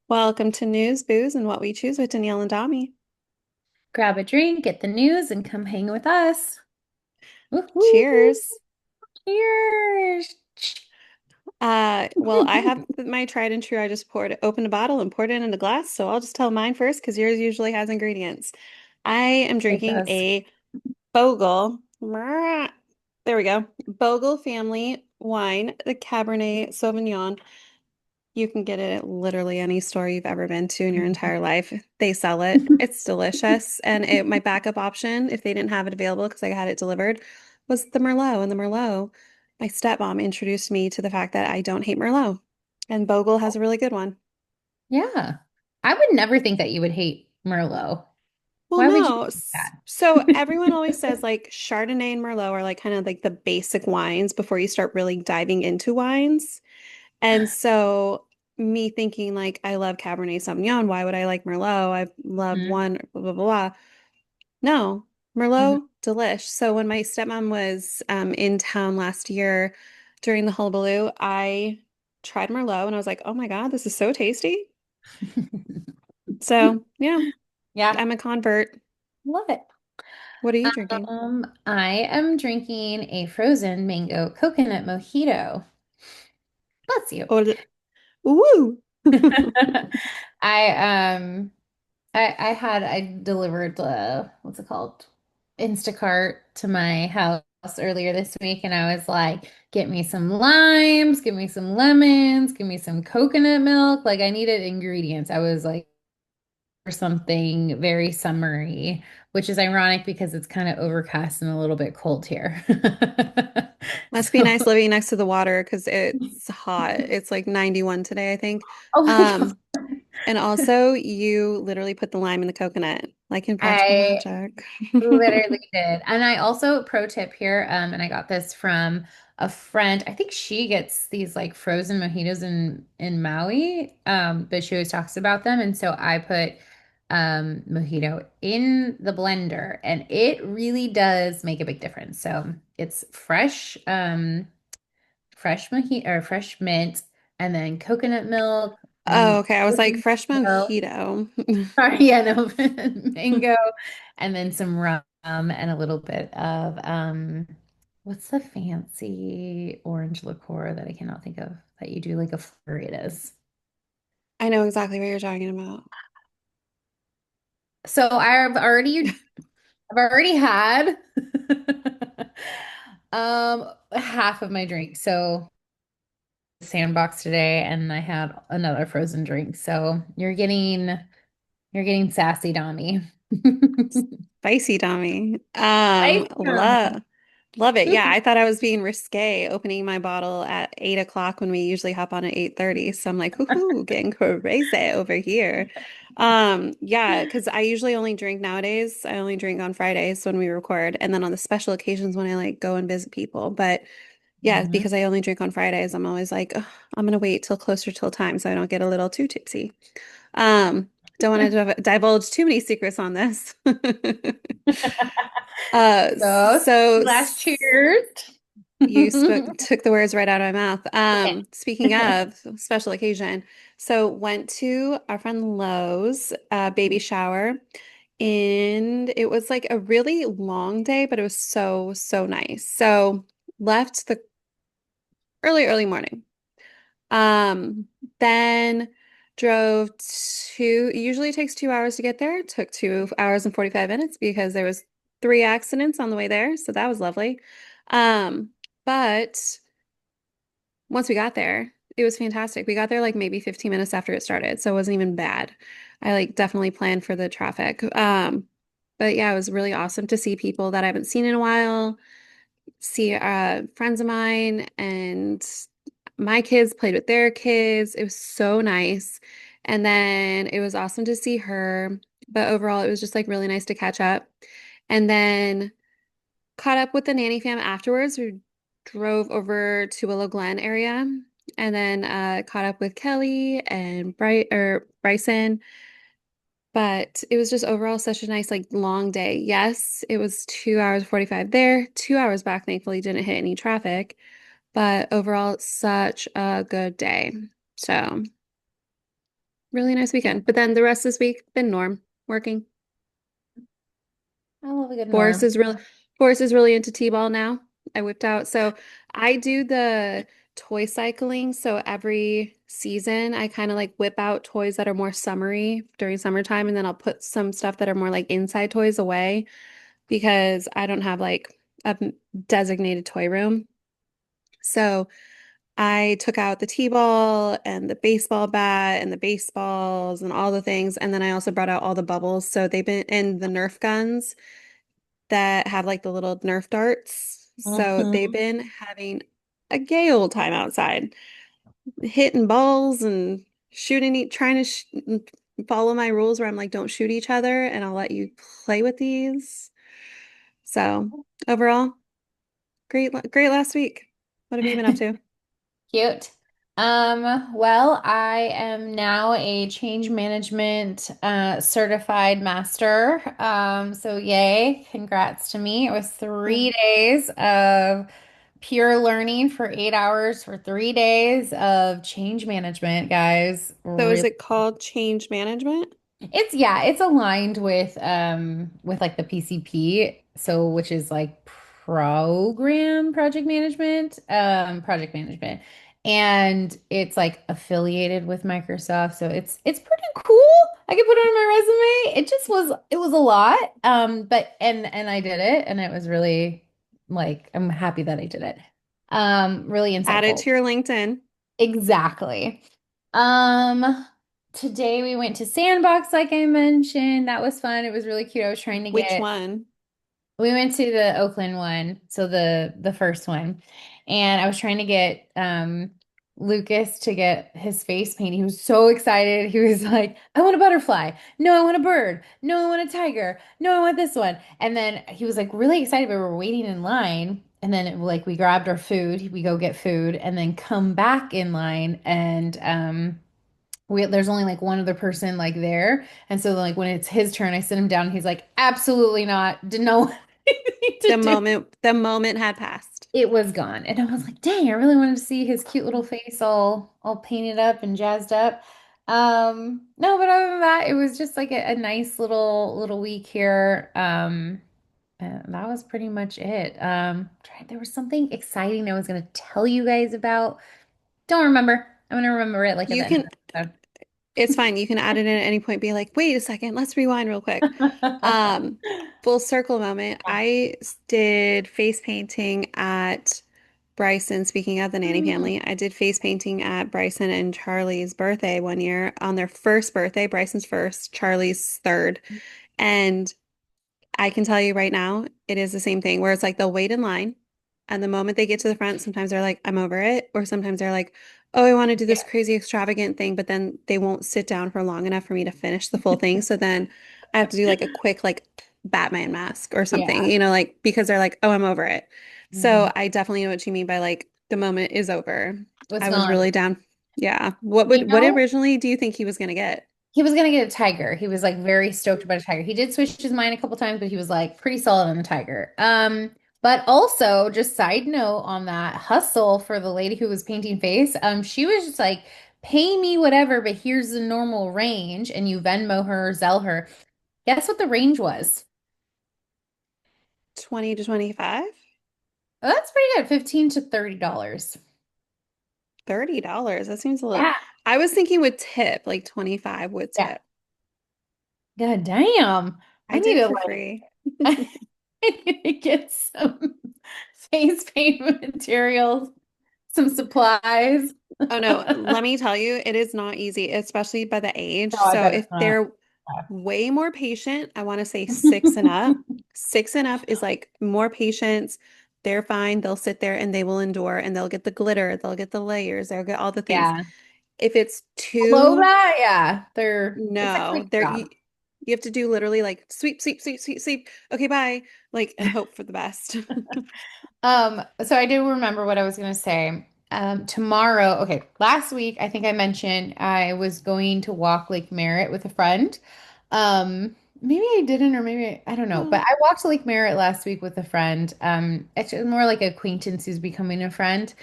Welcome to News, Booze, and What We Choose with Danielle and Dami. Grab a drink, get the news, and come hang with us. Woohoo! Cheers. Cheers! Well, I have my tried and true. I just opened a bottle and poured it in a glass, so I'll just tell mine first because yours usually has ingredients. I am It drinking does. a Bogle. There we go. Bogle family wine, the Cabernet Sauvignon. You can get it at literally any store you've ever been to in your entire life. They sell it. It's delicious. And my backup option, if they didn't have it available because I had it delivered, was the Merlot. And the Merlot, my stepmom introduced me to the fact that I don't hate Merlot. And Bogle has a really good one. Yeah. I would never think that you would hate Merlot. Well, Why would you no. think So everyone always that? says like Chardonnay and Merlot are like kind of like the basic wines before you start really diving into wines. And so me thinking like I love Cabernet Sauvignon, why would I like Merlot? I love Mhm. one, blah, blah, blah. No, Mhm. Merlot, delish. So when my stepmom was in town last year during the hullabaloo, I tried Merlot and I was like, oh my God, this is so tasty. So yeah, Yeah, I'm a convert. love it. What are you drinking? I am drinking a frozen mango coconut mojito. Bless you. Oh, woo! I I delivered what's it called? Instacart to my house earlier this week and I was like, get me some limes, give me some lemons, give me some coconut milk. Like I needed ingredients. I was like for something very summery, which is ironic because it's kind of overcast and a little bit cold here. Must be So, nice living next to the water because it's hot. It's like 91 today, I think. oh my Um, God. and also you literally put the lime in the coconut, like in practical I magic. literally did. And I also, pro tip here, and I got this from a friend. I think she gets these like frozen mojitos in Maui, but she always talks about them. And so I put mojito in the blender, and it really does make a big difference. So it's fresh mojito or fresh mint, and then coconut milk, Oh, okay. I was like fresh mango. mojito. Sorry, yeah, no, mango, and then some rum and a little bit of what's the fancy orange liqueur that I cannot think of that you do like a flurry it is. I know exactly what you're talking about. So I've already had half of my drink. So sandbox today and I had another frozen drink. So you're getting sassy, Dami. Spicy Tommy. Ice Love Dami. love it. Yeah, I thought I was being risque opening my bottle at 8 o'clock when we usually hop on at 8:30. So I'm like, whoo, getting crazy over here. Yeah, because I usually only drink nowadays. I only drink on Fridays when we record, and then on the special occasions when I like go and visit people. But yeah, Mhm. because I only drink on Fridays, I'm always like, "Ugh, I'm gonna wait till closer till time so I don't get a little too tipsy. Don't want to divulge too many secrets on this. So, So last cheers. you took the words right out of my mouth. Okay. Speaking of special occasion, so went to our friend Lowe's baby shower, and it was like a really long day, but it was so, so nice. So left the early morning. Um, then drove it usually takes 2 hours to get there. It took 2 hours and 45 minutes because there was three accidents on the way there, so that was lovely. Um, but once we got there, it was fantastic. We got there like maybe 15 minutes after it started, so it wasn't even bad. I like definitely planned for the traffic. But yeah, it was really awesome to see people that I haven't seen in a while, see friends of mine, and my kids played with their kids. It was so nice. And then it was awesome to see her. But overall, it was just like really nice to catch up. And then caught up with the nanny fam afterwards. We drove over to Willow Glen area and then caught up with Kelly and Bryson. But it was just overall such a nice, like, long day. Yes, it was 2 hours 45 there, 2 hours back. Thankfully, didn't hit any traffic. But overall, such a good day. So, Really nice weekend. But then the rest of this week, been norm, working. I love a good Boris norm. is really Boris is really into T-ball now. I whipped out. So I do the toy cycling. So every season I kind of like whip out toys that are more summery during summertime, and then I'll put some stuff that are more like inside toys away because I don't have like a designated toy room. So I took out the T-ball and the baseball bat and the baseballs and all the things. And then I also brought out all the bubbles. So they've been and the Nerf guns that have like the little Nerf darts. So they've Mhm. been having a gay old time outside, hitting balls and shooting, trying to sh follow my rules where I'm like, don't shoot each other and I'll let you play with these. So overall, great last week. What have you been up to? Cute. Well, I am now a change management certified master. So yay, congrats to me. It was Oh, 3 days of pure learning for 8 hours for 3 days of change management, guys. so is Really, it called change management? it's yeah, it's aligned with like the PCP, so which is like project management. And it's like affiliated with Microsoft, so it's pretty cool. I could put it on my resume. It was a lot. But and I did it and it was really like I'm happy that I did it. Really Add it insightful. to your LinkedIn. Exactly. Um, Today we went to Sandbox, like I mentioned. That was fun. It was really cute. I was trying to Which get one? we went to the Oakland one, so the first one. And I was trying to get Lucas to get his face paint. He was so excited. He was like, I want a butterfly. No, I want a bird. No, I want a tiger. No, I want this one. And then he was like really excited, but we were waiting in line. And then like we grabbed our food, we go get food, and then come back in line and there's only like one other person like there. And so like when it's his turn, I sit him down. And he's like, absolutely not. Didn't know what anything to do. The moment had passed. It was gone. And I was like, dang, I really wanted to see his cute little face all painted up and jazzed up. No, but other than that, it was just like a nice little week here. That was pretty much it. There was something exciting I was gonna tell you guys about. Don't remember. I'm gonna remember it like at the You end of can, the it's fine. You can add it in at any point. Be like, wait a second, let's rewind real quick. episode. Um, Full circle moment. Did face painting at Bryson, speaking of the nanny family, I did face painting at Bryson and Charlie's birthday one year on their first birthday, Bryson's first, Charlie's third. And I can tell you right now, it is the same thing where it's like they'll wait in line, and the moment they get to the front, sometimes they're like, I'm over it. Or sometimes they're like, oh, I want to do this Yeah. crazy extravagant thing, but then they won't sit down for long enough for me to finish the full thing. So then I have to do like a quick, like, Batman mask or something, Yeah. like because they're like, oh, I'm over it. Mhm. So I definitely know what you mean by like the moment is over. It's I was gone. really down. Yeah. You What know, originally do you think he was gonna get? he was gonna get a tiger. He was like very stoked about a tiger. He did switch his mind a couple times, but he was like pretty solid on the tiger. But also just side note on that hustle for the lady who was painting face, she was just like, pay me whatever, but here's the normal range, and you Venmo her, Zelle her. Guess what the range was? 20 to 25? Well, that's pretty good, $15 to $30. $30. That seems a little. Yeah. I was thinking with tip, like 25 with Yeah. tip. God damn. I I did need it to for like free. I need to get some face paint materials, some supplies. Oh no, No, let me tell you, it is not easy, especially by the age. I So bet if it's not. they're way more patient, I want to say six and up. Six and up is like more patience. They're fine. They'll sit there and they will endure and they'll get the glitter, they'll get the layers, they'll get all the things. Yeah. If it's Below too, that, yeah, it's a no, quick there job. you have to do literally like sweep, sweep, sweep, sweep, sweep. Okay, bye. Like and hope for the best. So I do remember what I was gonna say. Tomorrow, okay, last week I think I mentioned I was going to walk Lake Merritt with a friend. Maybe I didn't, or maybe I don't know, but Oh, I walked Lake Merritt last week with a friend. It's more like an acquaintance who's becoming a friend.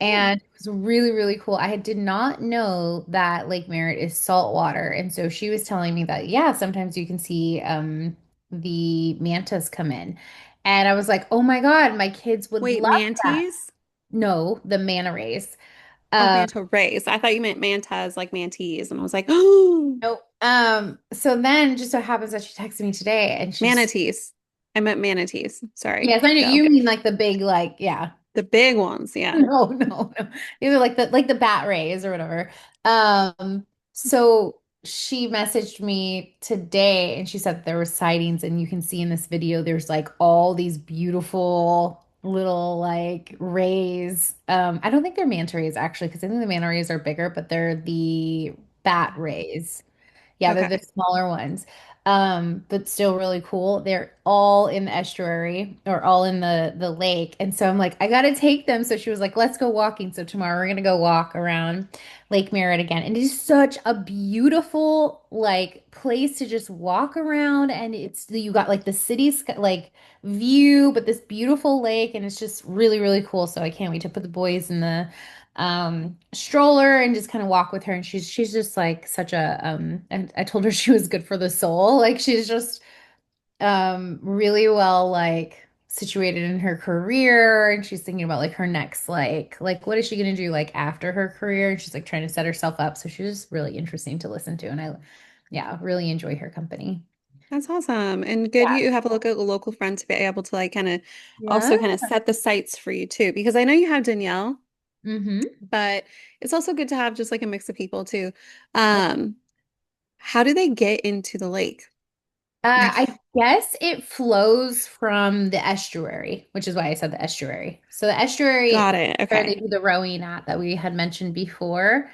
Oh, And it was really, really cool. I did not know that Lake Merritt is salt water. And so she was telling me that, yeah, sometimes you can see the mantas come in. And I was like, oh my God, my kids would wait, love that. manatees? No, the manta rays. Oh, Um, manta rays. I thought you meant mantas like mantees. And I was like, oh, no. So then just so happens that she texted me today and she's, manatees. I meant manatees. Sorry. yes, I know Go. you mean like the big, like, yeah. The big ones. Yeah. No, no, no. These are like the bat rays or whatever. So she messaged me today and she said there were sightings and you can see in this video there's like all these beautiful little like rays. I don't think they're manta rays actually because I think the manta rays are bigger, but they're the bat rays. Yeah, they're the Okay. smaller ones. But still really cool. They're all in the estuary or all in the lake. And so I'm like, I gotta take them. So she was like, let's go walking. So tomorrow we're gonna go walk around Lake Merritt again. And it's such a beautiful like place to just walk around. And it's you got like the city like view, but this beautiful lake, and it's just really, really cool. So I can't wait to put the boys in the stroller and just kind of walk with her, and she's just like such a I told her she was good for the soul, like she's just really well like situated in her career, and she's thinking about like her next like what is she gonna do like after her career, and she's like trying to set herself up, so she's just really interesting to listen to, and I yeah really enjoy her company. That's awesome. And good Yeah. you have a local friend to be able to like kind of also Yeah. kind of set the sights for you too. Because I know you have Danielle, Mm-hmm. but it's also good to have just like a mix of people too. Um, how do they get into the lake? I guess it flows from the estuary, which is why I said the estuary. So the estuary Got it. where they Okay. do the rowing at that we had mentioned before.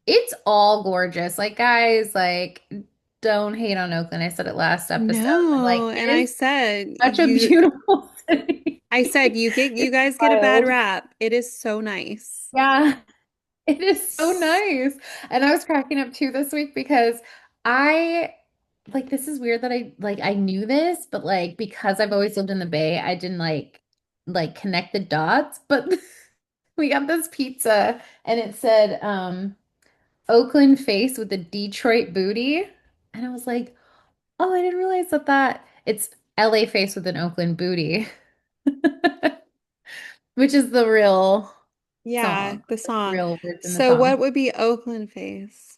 It's all gorgeous. Like guys, like don't hate on Oakland. I said it last episode, but like No, and it I is said such a beautiful city. I said you guys get a bad Wild. rap. It is so nice. Yeah. It is so nice. And I was cracking up too this week because I like this is weird that I knew this, but like because I've always lived in the Bay, I didn't like connect the dots. But we got this pizza and it said Oakland face with a Detroit booty. And I was like, oh, I didn't realize that it's LA face with an Oakland booty, which is the real Yeah, song, the the song. real words in the So song. what would be Oakland face?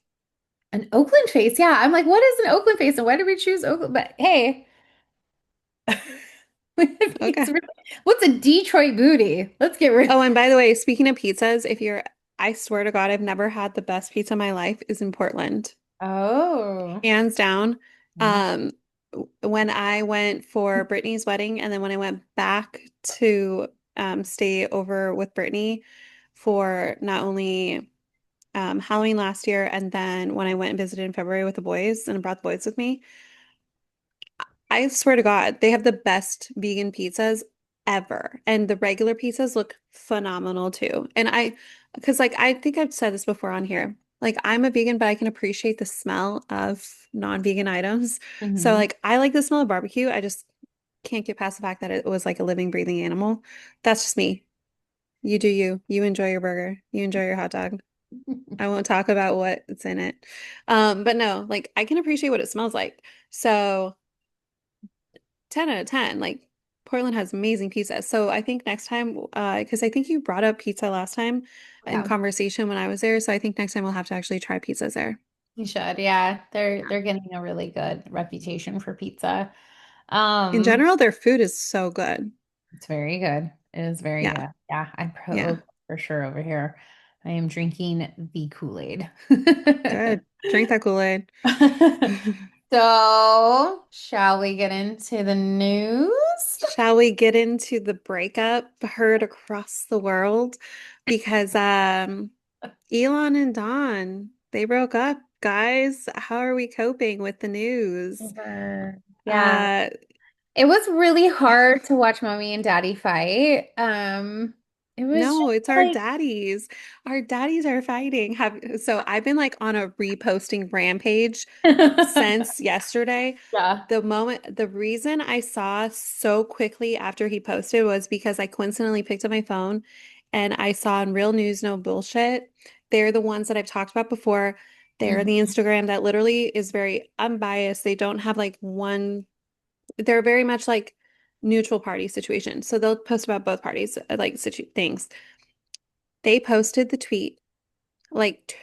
An Oakland face. Yeah. I'm like, what is an Oakland face? And why did we choose Oakland? But hey, it's Okay. really, what's a Detroit booty? Let's get rid. Oh, and by the way, speaking of pizzas, if you're, I swear to God, I've never had the best pizza in my life is in Portland. Oh. Hands down. Mm. Um, when I went for Brittany's wedding, and then when I went back to stay over with Brittany for not only Halloween last year, and then when I went and visited in February with the boys and brought the boys with me, I swear to God, they have the best vegan pizzas ever. And the regular pizzas look phenomenal too. And because like I think I've said this before on here, like I'm a vegan, but I can appreciate the smell of non-vegan items. So Hmm. like I like the smell of barbecue. I just can't get past the fact that it was like a living, breathing animal. That's just me. You do you. You enjoy your burger. You enjoy your hot dog. I won't talk about what's in it. But no, like I can appreciate what it smells like. So 10 out of 10. Like Portland has amazing pizza. So I think next time, because I think you brought up pizza last time in Yeah, conversation when I was there. So I think next time we'll have to actually try pizzas there. you should. Yeah, they're getting a really good reputation for pizza. In Um, general, their food is so good. it's very good. It is very Yeah. good. Yeah, I'm Yeah. pro for sure over here. I am drinking the Kool-Aid. Good. Drink that Kool-Aid. So, shall we get into the news? Shall we get into the breakup heard across the world? Because Elon and Don, they broke up. Guys, how are we coping with the news? Sure. Yeah. Uh It was really hard to watch mommy and daddy fight. It was No, just it's our like, daddies. Our daddies are fighting. So I've been like on a reposting rampage since yesterday. yeah. The reason I saw so quickly after he posted was because I coincidentally picked up my phone and I saw in Real News No Bullshit. They're the ones that I've talked about before. They're the Mhm. Instagram that literally is very unbiased. They don't have like one, they're very much like neutral party situation. So they'll post about both parties, like things. They posted the tweet like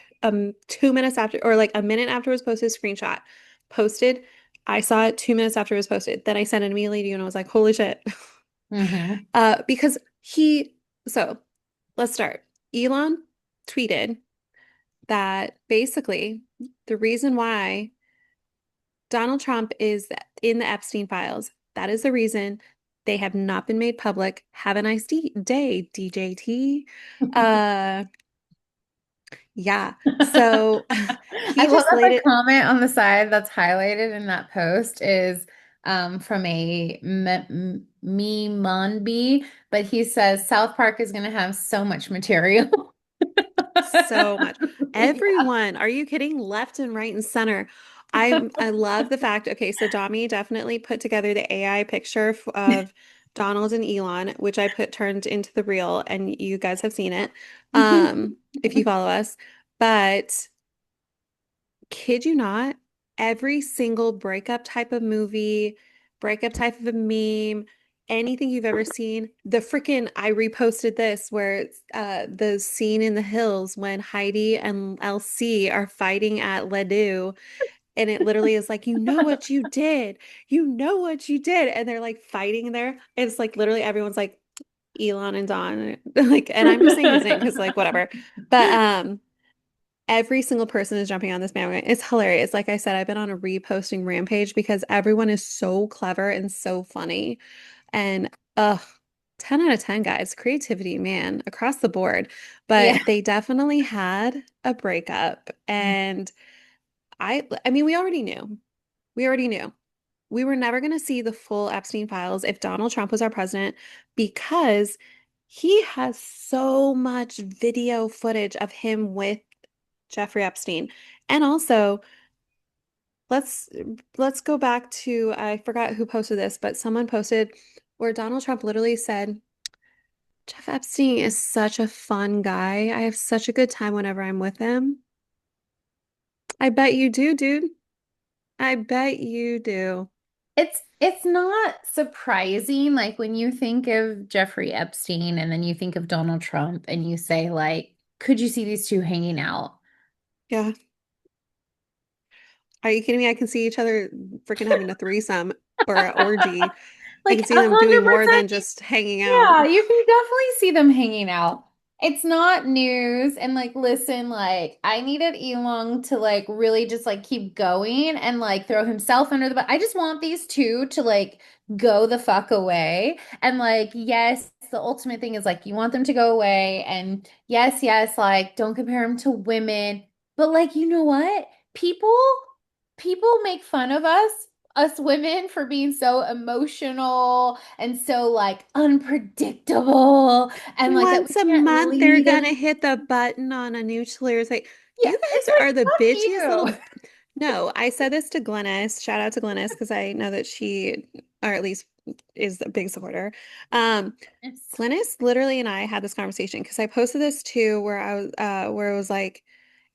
2 minutes after, or like a minute after it was posted, screenshot posted. I saw it 2 minutes after it was posted. Then I sent it immediately to you and I was like, holy shit. Mhm. Because so let's start. Elon tweeted that basically the reason why Donald Trump is in the Epstein files, that is the reason they have not been made public. Have a nice day, DJT. Uh, yeah. So I he love just that laid the it comment on the side that's highlighted in that post is from a me Monby, but he says South Park is going to have so much material. so much. Yeah. Everyone, are you kidding? Left and right and center. I love the fact. Okay, so Dami definitely put together the AI picture of Donald and Elon, which I put turned into the reel, and you guys have seen it, if you follow us. But kid you not, every single breakup type of movie, breakup type of a meme, anything you've ever seen, the freaking I reposted this where it's the scene in the hills when Heidi and LC are fighting at Ledoux. And it literally is like, you know what you did. You know what you did. And they're like fighting there. It's like literally everyone's like Elon and Don. Like, and I'm just saying his name because like whatever. But every single person is jumping on this bandwagon. It's hilarious. Like I said, I've been on a reposting rampage because everyone is so clever and so funny. And 10 out of 10 guys, creativity, man, across the board. Yeah. But they definitely had a breakup. And I mean, we already knew. We already knew. We were never going to see the full Epstein files if Donald Trump was our president because he has so much video footage of him with Jeffrey Epstein. And also, let's let's go back to I forgot who posted this, but someone posted where Donald Trump literally said, Jeff Epstein is such a fun guy. I have such a good time whenever I'm with him. I bet you do, dude. I bet you do. It's not surprising, like when you think of Jeffrey Epstein and then you think of Donald Trump and you say, like, could you see these two hanging out? Yeah. Are you kidding me? I can see each other freaking having a threesome or an orgy. I Like can a see them doing hundred more percent. than just hanging out. Yeah, you can definitely see them hanging out. It's not news. And like, listen, like, I needed Elon to like really just like keep going and like throw himself under the bus. I just want these two to like go the fuck away. And like, yes, the ultimate thing is like, you want them to go away. And yes, yes, like, don't compare them to women. But like, you know what? People, people make fun of us women for being so emotional and so like unpredictable and like that we Once a can't month, they're lead gonna them. hit the button on a nuclear. It's like, Yeah, you it's guys like are the fuck bitchiest you. little. No, I said this to Glennis. Shout out to Glennis because I know that she, or at least is a big supporter. Um, It's, Glennis literally and I had this conversation because I posted this too, where it was like,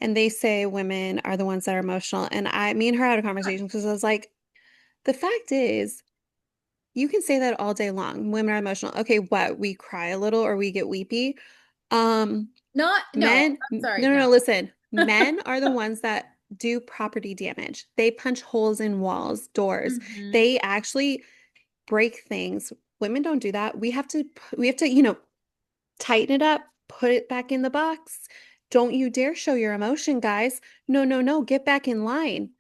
and they say women are the ones that are emotional, and me and her had a conversation because I was like, the fact is. You can say that all day long. Women are emotional. Okay, what? We cry a little or we get weepy. Um, not, no, men, I'm no, sorry, no, no. no, listen. Men are the ones that do property damage. They punch holes in walls, doors. Mhm. They actually break things. Women don't do that. We have to, tighten it up, put it back in the box. Don't you dare show your emotion, guys. No, no, no, get back in line.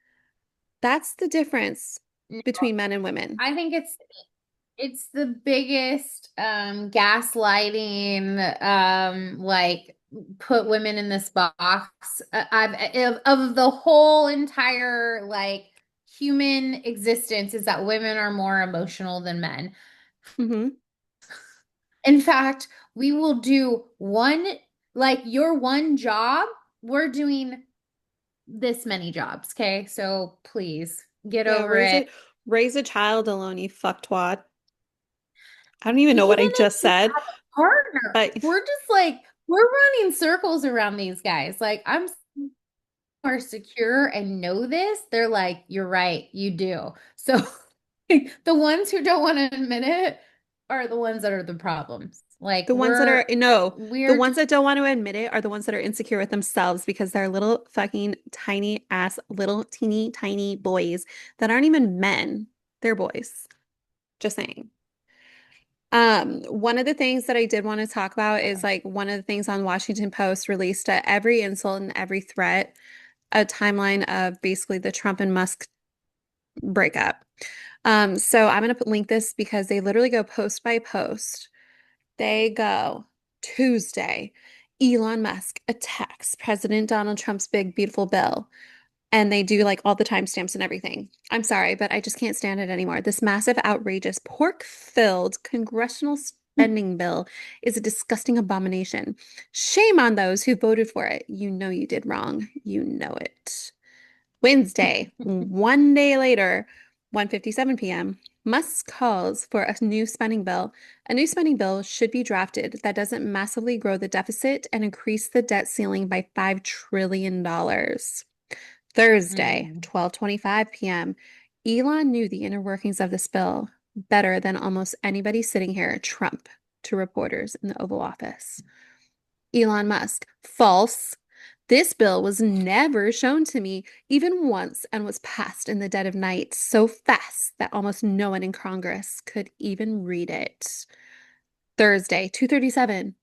That's the difference No, between men and women. I think it's the biggest gaslighting like put women in this box of the whole entire like human existence is that women are more emotional than men. Hmm. In fact, we will do one, like your one job, we're doing this many jobs, okay? So please get Yeah, over it. raise a child alone, you fucktwad. I don't even know Even what I if just you said. partner. But We're just like, we're running circles around these guys. Like, I'm more secure and know this. They're like, you're right, you do. So the ones who don't want to admit it are the ones that are the problems. Like, the ones that are, no, the we're ones that don't want to admit it are the ones that are insecure with themselves because they're little fucking tiny ass, little teeny tiny boys that aren't even men. They're boys. Just saying. One of the things that I did want to talk about is like one of the things on Washington Post released every insult and every threat, a timeline of basically the Trump and Musk breakup. So I'm gonna link this because they literally go post by post. They go Tuesday, Elon Musk attacks President Donald Trump's big beautiful bill. And they do like all the timestamps and everything. I'm sorry, but I just can't stand it anymore. This massive, outrageous, pork-filled congressional spending bill is a disgusting abomination. Shame on those who voted for it. You know you did wrong. You know it. Wednesday, one day later, 1:57 p.m., Musk calls for a new spending bill. A new spending bill should be drafted that doesn't massively grow the deficit and increase the debt ceiling by $5 trillion. Thursday, Mm. 12:25 p.m. Elon knew the inner workings of this bill better than almost anybody sitting here, Trump, to reporters in the Oval Office. Elon Musk, false. This bill was never shown to me, even once, and was passed in the dead of night so fast that almost no one in Congress could even read it. Thursday, 2:37.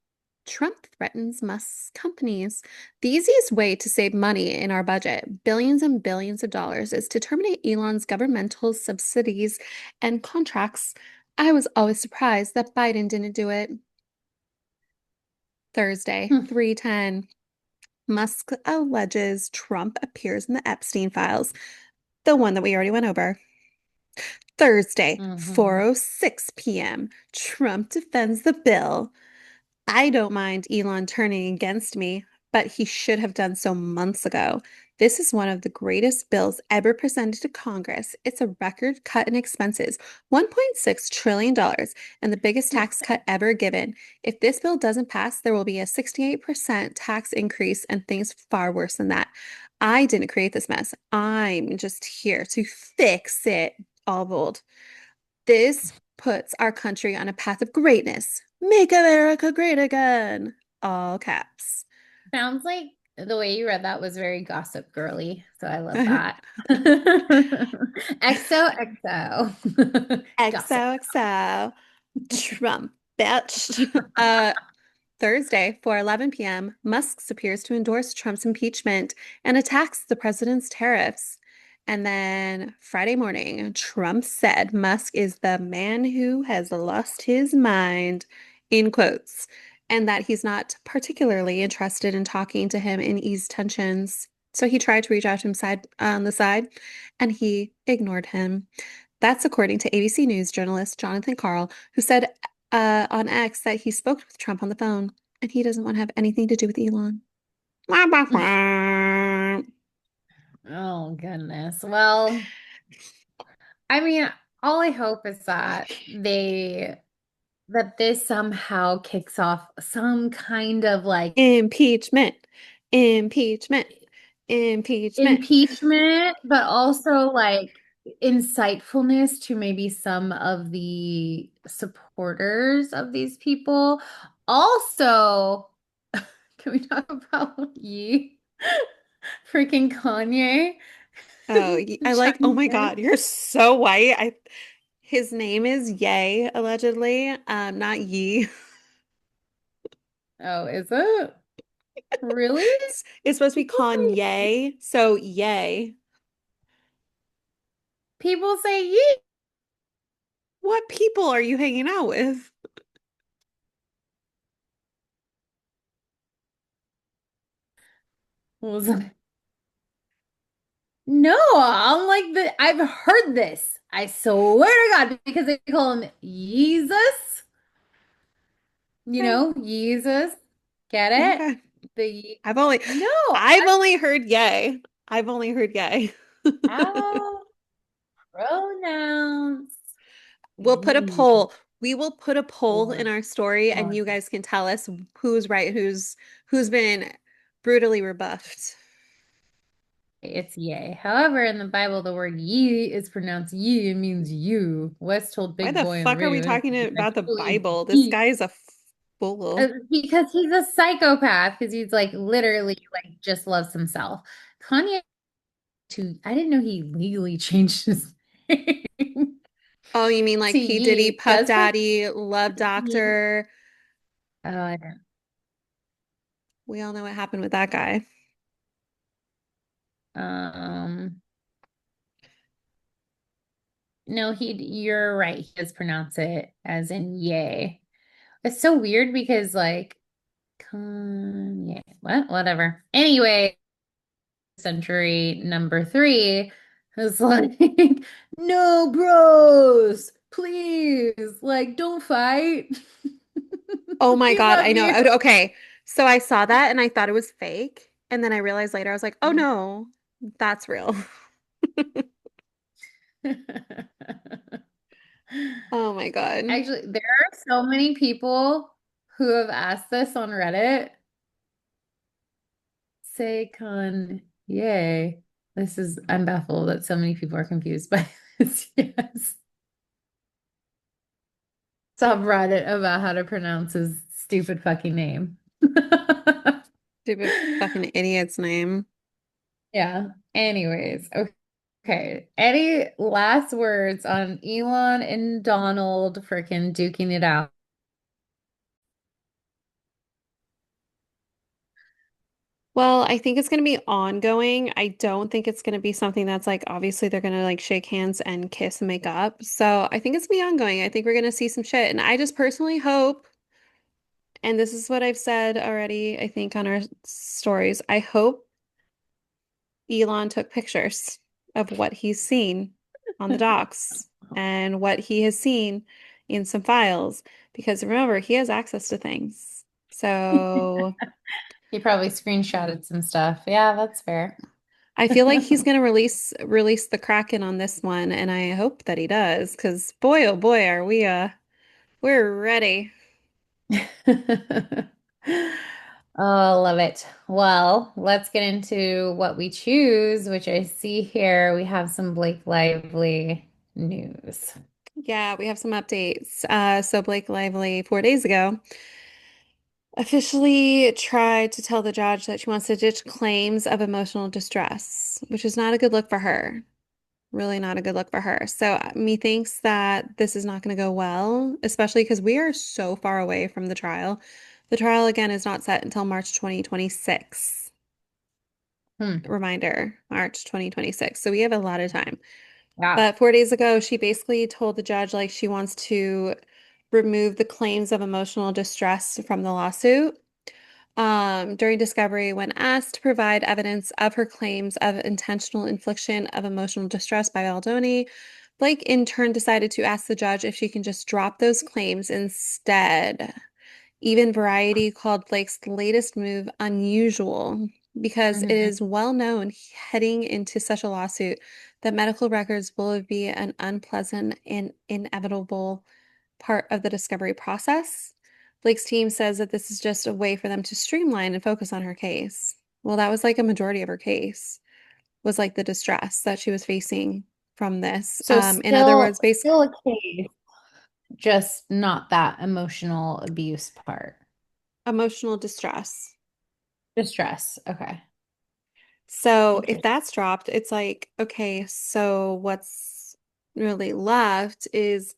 Trump threatens Musk's companies. The easiest way to save money in our budget, billions and billions of dollars, is to terminate Elon's governmental subsidies and contracts. I was always surprised that Biden didn't do it. Thursday, 3:10. Musk alleges Trump appears in the Epstein Files, the one that we already went over. Thursday, Mhm. 4:06 p.m. Trump defends the bill. I don't mind Elon turning against me, but he should have done so months ago. This is one of the greatest bills ever presented to Congress. It's a record cut in expenses, $1.6 trillion, dollars, and the biggest tax cut ever given. If this bill doesn't pass, there will be a 68% tax increase and things far worse than that. I didn't create this mess. I'm just here to fix it. All bold. This puts our country on a path of greatness. Make America great again. All caps. Sounds like the way you read that was very gossip girly. So I love that. XOXO. Gossip. XOXO. Trump, bitch. Thursday, 4:11 p.m., Musk appears to endorse Trump's impeachment and attacks the president's tariffs. And then Friday morning, Trump said Musk is the man who has lost his mind, in quotes, and that he's not particularly interested in talking to him and ease tensions. So he tried to reach out to him on the side, and he ignored him. That's according to ABC News journalist Jonathan Karl, who said on X that he spoke with Trump on the phone and he doesn't want to have anything to do with Elon. Oh, goodness. Well, I mean, all I hope is that this somehow kicks off some kind of like Impeachment, impeachment, impeachment. impeachment, but also like insightfulness to maybe some of the supporters of these people. Also, can we talk about Ye? Freaking Kanye Oh, I like, oh chimed my in. God, you're so white. His name is Ye, allegedly, not Yi. Oh, is it? Really? It's supposed to be People say Kanye, so Ye. people say Ye. What people are you hanging out with? What was that? No, I'm like I've heard this. I swear to God, because they call him Jesus. You Okay, know, Jesus. Get it? okay. The Ye- I've only No, I've only heard yay. I've only heard yay. our pronouns. We'll put a Ye. poll. We will put a poll in Or, our story and or you guys can tell us who's right, who's been brutally rebuffed. it's yay. However, in the Bible, the word ye is pronounced ye and means you. West told Why Big the Boy in the fuck are we radio, talking about the actually Bible? This ye. guy is a fool. Because he's a psychopath, because he's like literally like just loves himself. Kanye, too, I didn't know he legally changed his name Oh, you mean to like P. Diddy, Ye Puff just for Daddy, Love Ye. Doctor? Oh, I don't. We all know what happened with that guy. Um, no, you're right. He does pronounce it as in yay. It's so weird because like Kanye, whatever. Anyway, century number three is like, no, bros, please, like, don't fight. Oh my We God, love I know. you. Okay, so I saw that and I thought it was fake. And then I realized later, I was like, oh no, that's real. Oh my God. Actually, there are so many people who have asked this on Reddit. Say con, yay. I'm baffled that so many people are confused by this. Yes. Subreddit about how to pronounce his stupid fucking name. Stupid fucking idiot's name. Yeah. Anyways, okay. Any last words on Elon and Donald freaking duking it out? Well, I think it's going to be ongoing. I don't think it's going to be something that's like, obviously, they're going to like shake hands and kiss and make up. So I think it's going to be ongoing. I think we're going to see some shit. And I just personally hope, and this is what I've said already, I think on our stories, I hope Elon took pictures of what he's seen on the docks and what he has seen in some files. Because remember, he has access to things. So. He probably screenshotted some stuff. Yeah, that's fair. I feel like he's gonna release the Kraken on this one, and I hope that he does, because boy, oh boy, are we're ready. Oh, love it. Well, let's get into what we choose, which I see here we have some Blake Lively news. Yeah, we have some updates. So Blake Lively 4 days ago officially tried to tell the judge that she wants to ditch claims of emotional distress, which is not a good look for her. Really not a good look for her. So methinks that this is not going to go well, especially because we are so far away from the trial. The trial again is not set until March 2026. Hmm. Reminder, March 2026. So we have a lot of time. Yeah. But 4 days ago, she basically told the judge like she wants to remove the claims of emotional distress from the lawsuit. During discovery, when asked to provide evidence of her claims of intentional infliction of emotional distress by Baldoni, Blake in turn decided to ask the judge if she can just drop those claims instead. Even Variety called Blake's latest move unusual because it Hmm. is well known heading into such a lawsuit that medical records will be an unpleasant and inevitable part of the discovery process. Blake's team says that this is just a way for them to streamline and focus on her case. Well, that was like a majority of her case, was like the distress that she was facing from this. So In other words, still a case, just not that emotional abuse part. emotional distress. Distress. Okay. So if Interesting. that's dropped, it's like, okay, so what's really left is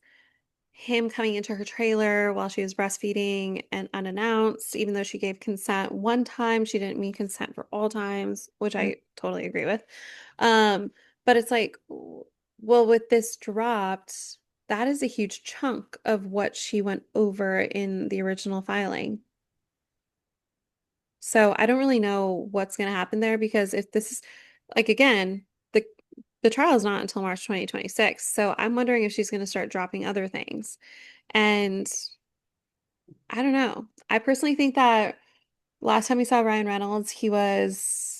him coming into her trailer while she was breastfeeding and unannounced, even though she gave consent one time, she didn't mean consent for all times, which I totally agree with. Um, but it's like, well, with this dropped, that is a huge chunk of what she went over in the original filing. So I don't really know what's going to happen there because if this is like again, the trial is not until March 2026. So I'm wondering if she's going to start dropping other things. And I don't know. I personally think that last time we saw Ryan Reynolds, I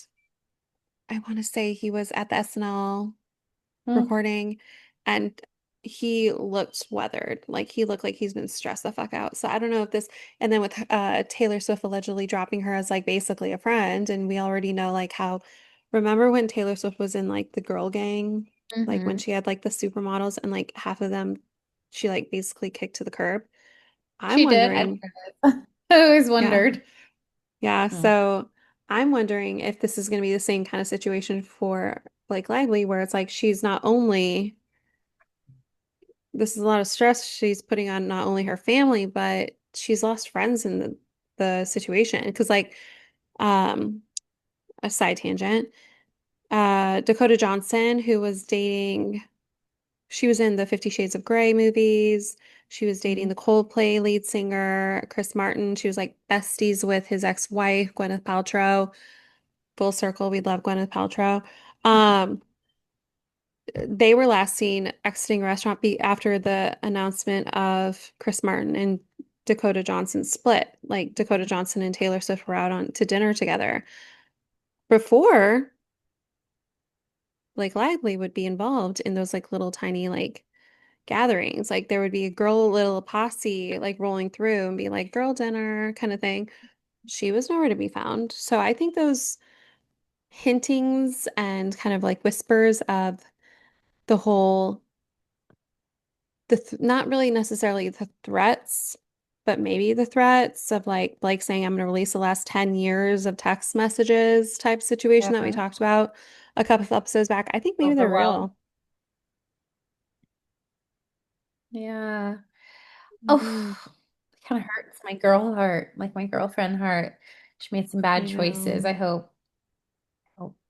want to say he was at the SNL Hmm. recording. And he looked weathered. Like he looked like he's been stressed the fuck out. So I don't know if this, and then with Taylor Swift allegedly dropping her as like basically a friend, and we already know like how, remember when Taylor Swift was in like the girl gang, like when Hmm. she had like the supermodels and like half of them she like basically kicked to the curb. I'm She did. I wondering, didn't know this. I always yeah, wondered. yeah. Hmm. So I'm wondering if this is going to be the same kind of situation for Blake Lively, where it's like she's not only this is a lot of stress she's putting on not only her family, but she's lost friends in the situation. Because like, um, a side tangent, Dakota Johnson, who was dating, she was in the 50 Shades of Grey movies. She was dating Mhm. the Coldplay lead singer, Chris Martin. She was like besties with his ex-wife, Gwyneth Paltrow. Full circle, we love Gwyneth Paltrow. Um, they were last seen exiting a restaurant after the announcement of Chris Martin and Dakota Johnson split. Like Dakota Johnson and Taylor Swift were out on to dinner together. Before, like Lively would be involved in those like little tiny like gatherings. Like there would be a girl little posse like rolling through and be like girl dinner kind of thing. She was nowhere to be found. So I think those hintings and kind of like whispers of the whole the th not really necessarily the threats, but maybe the threats of like Blake saying, I'm going to release the last 10 years of text messages type situation that we Yeah. talked about a couple of episodes back. I think maybe they're Overwhelmed. real. Yeah. Oh, Hmm. it kind of hurts my girl heart, like my girlfriend heart. She made some bad I choices. know. I hope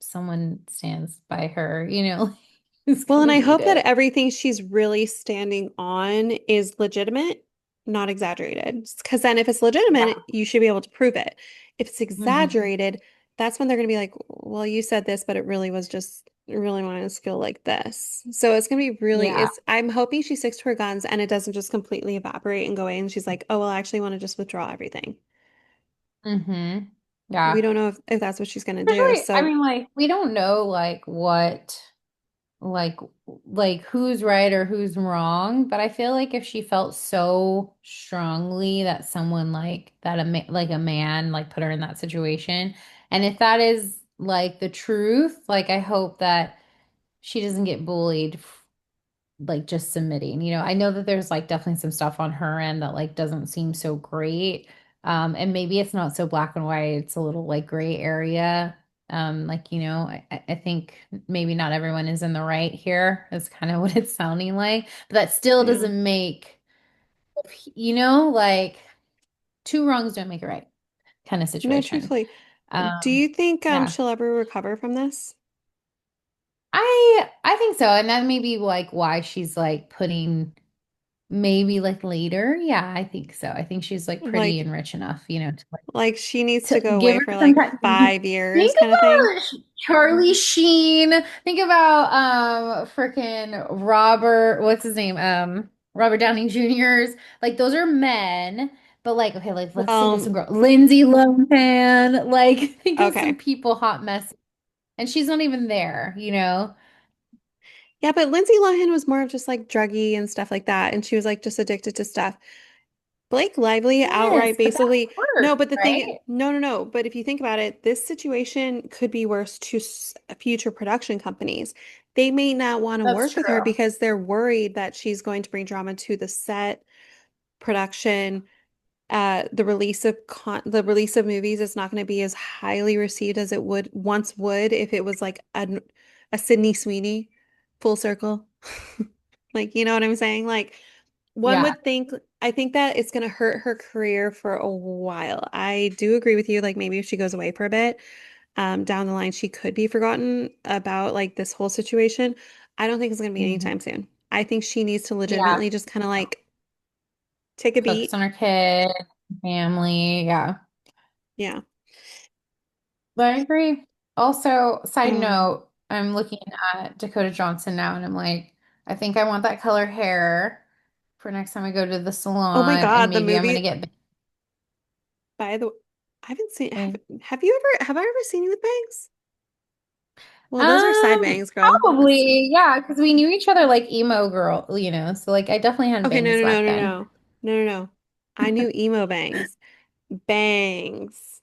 someone stands by her, who's Well, and gonna I beat hope that it. everything she's really standing on is legitimate, not exaggerated. Because then, if it's Yeah. legitimate, you should be able to prove it. If it's Hmm. exaggerated, that's when they're going to be like, well, you said this, but it really was just really wanting to feel like this. So it's going to be really, Yeah. I'm hoping she sticks to her guns and it doesn't just completely evaporate and go away. And she's like, oh, well, I actually want to just withdraw everything. Hmm. We Yeah. don't know if that's what she's going to do. Especially, I So, mean, like, we don't know like what like who's right or who's wrong, but I feel like if she felt so strongly that someone like a man like put her in that situation, and if that is like the truth, like I hope that she doesn't get bullied like just submitting. I know that there's like definitely some stuff on her end that like doesn't seem so great. And maybe it's not so black and white, it's a little like gray area. Like, I think maybe not everyone is in the right here, is kind of what it's sounding like. But that still yeah. doesn't make, like two wrongs don't make it right kind of No, situation. truthfully, do Um, you think yeah. she'll ever recover from this? I think so. And that may be like why she's like putting maybe like later. Yeah, I think so. I think she's like pretty Like, and rich enough, like she needs to to go give away her for some like time. 5 years Think kind of thing. about Charlie Sheen. Think about freaking Robert, what's his name? Robert Downey Jr.'s. Like those are men, but like okay, like let's think of some Well, girl. Lindsay Lohan. Like think of some okay. people hot mess. And she's not even there. Yeah, but Lindsay Lohan was more of just like druggy and stuff like that. And she was like just addicted to stuff. Blake Lively outright Yes, but that basically, no, works, but the thing, right? no, no, no. But if you think about it, this situation could be worse to future production companies. They may not want to That's work with her true. because they're worried that she's going to bring drama to the set, production, the release of movies is not going to be as highly received as it would if it was like a Sydney Sweeney full circle. Like, you know what I'm saying? Like one Yeah. would think I think that it's going to hurt her career for a while. I do agree with you. Like maybe if she goes away for a bit, down the line, she could be forgotten about like this whole situation. I don't think it's going to be Mhm. anytime soon. I think she needs to Yeah. legitimately just kind of like take a Focus beat. on her kid, family. Yeah. Yeah. But I agree. Also, side Um, note, I'm looking at Dakota Johnson now and I'm like, I think I want that color hair for next time I go to the oh my salon and God, the maybe I'm gonna movie. get By the I haven't seen bangs. have you ever have I ever seen you with bangs? Well, those are side bangs, girl. Probably, yeah, because we knew each other like emo girl, so like I definitely had Okay, no, bangs no, no, back no, then. no. No, no, no. I knew emo bangs. Bangs.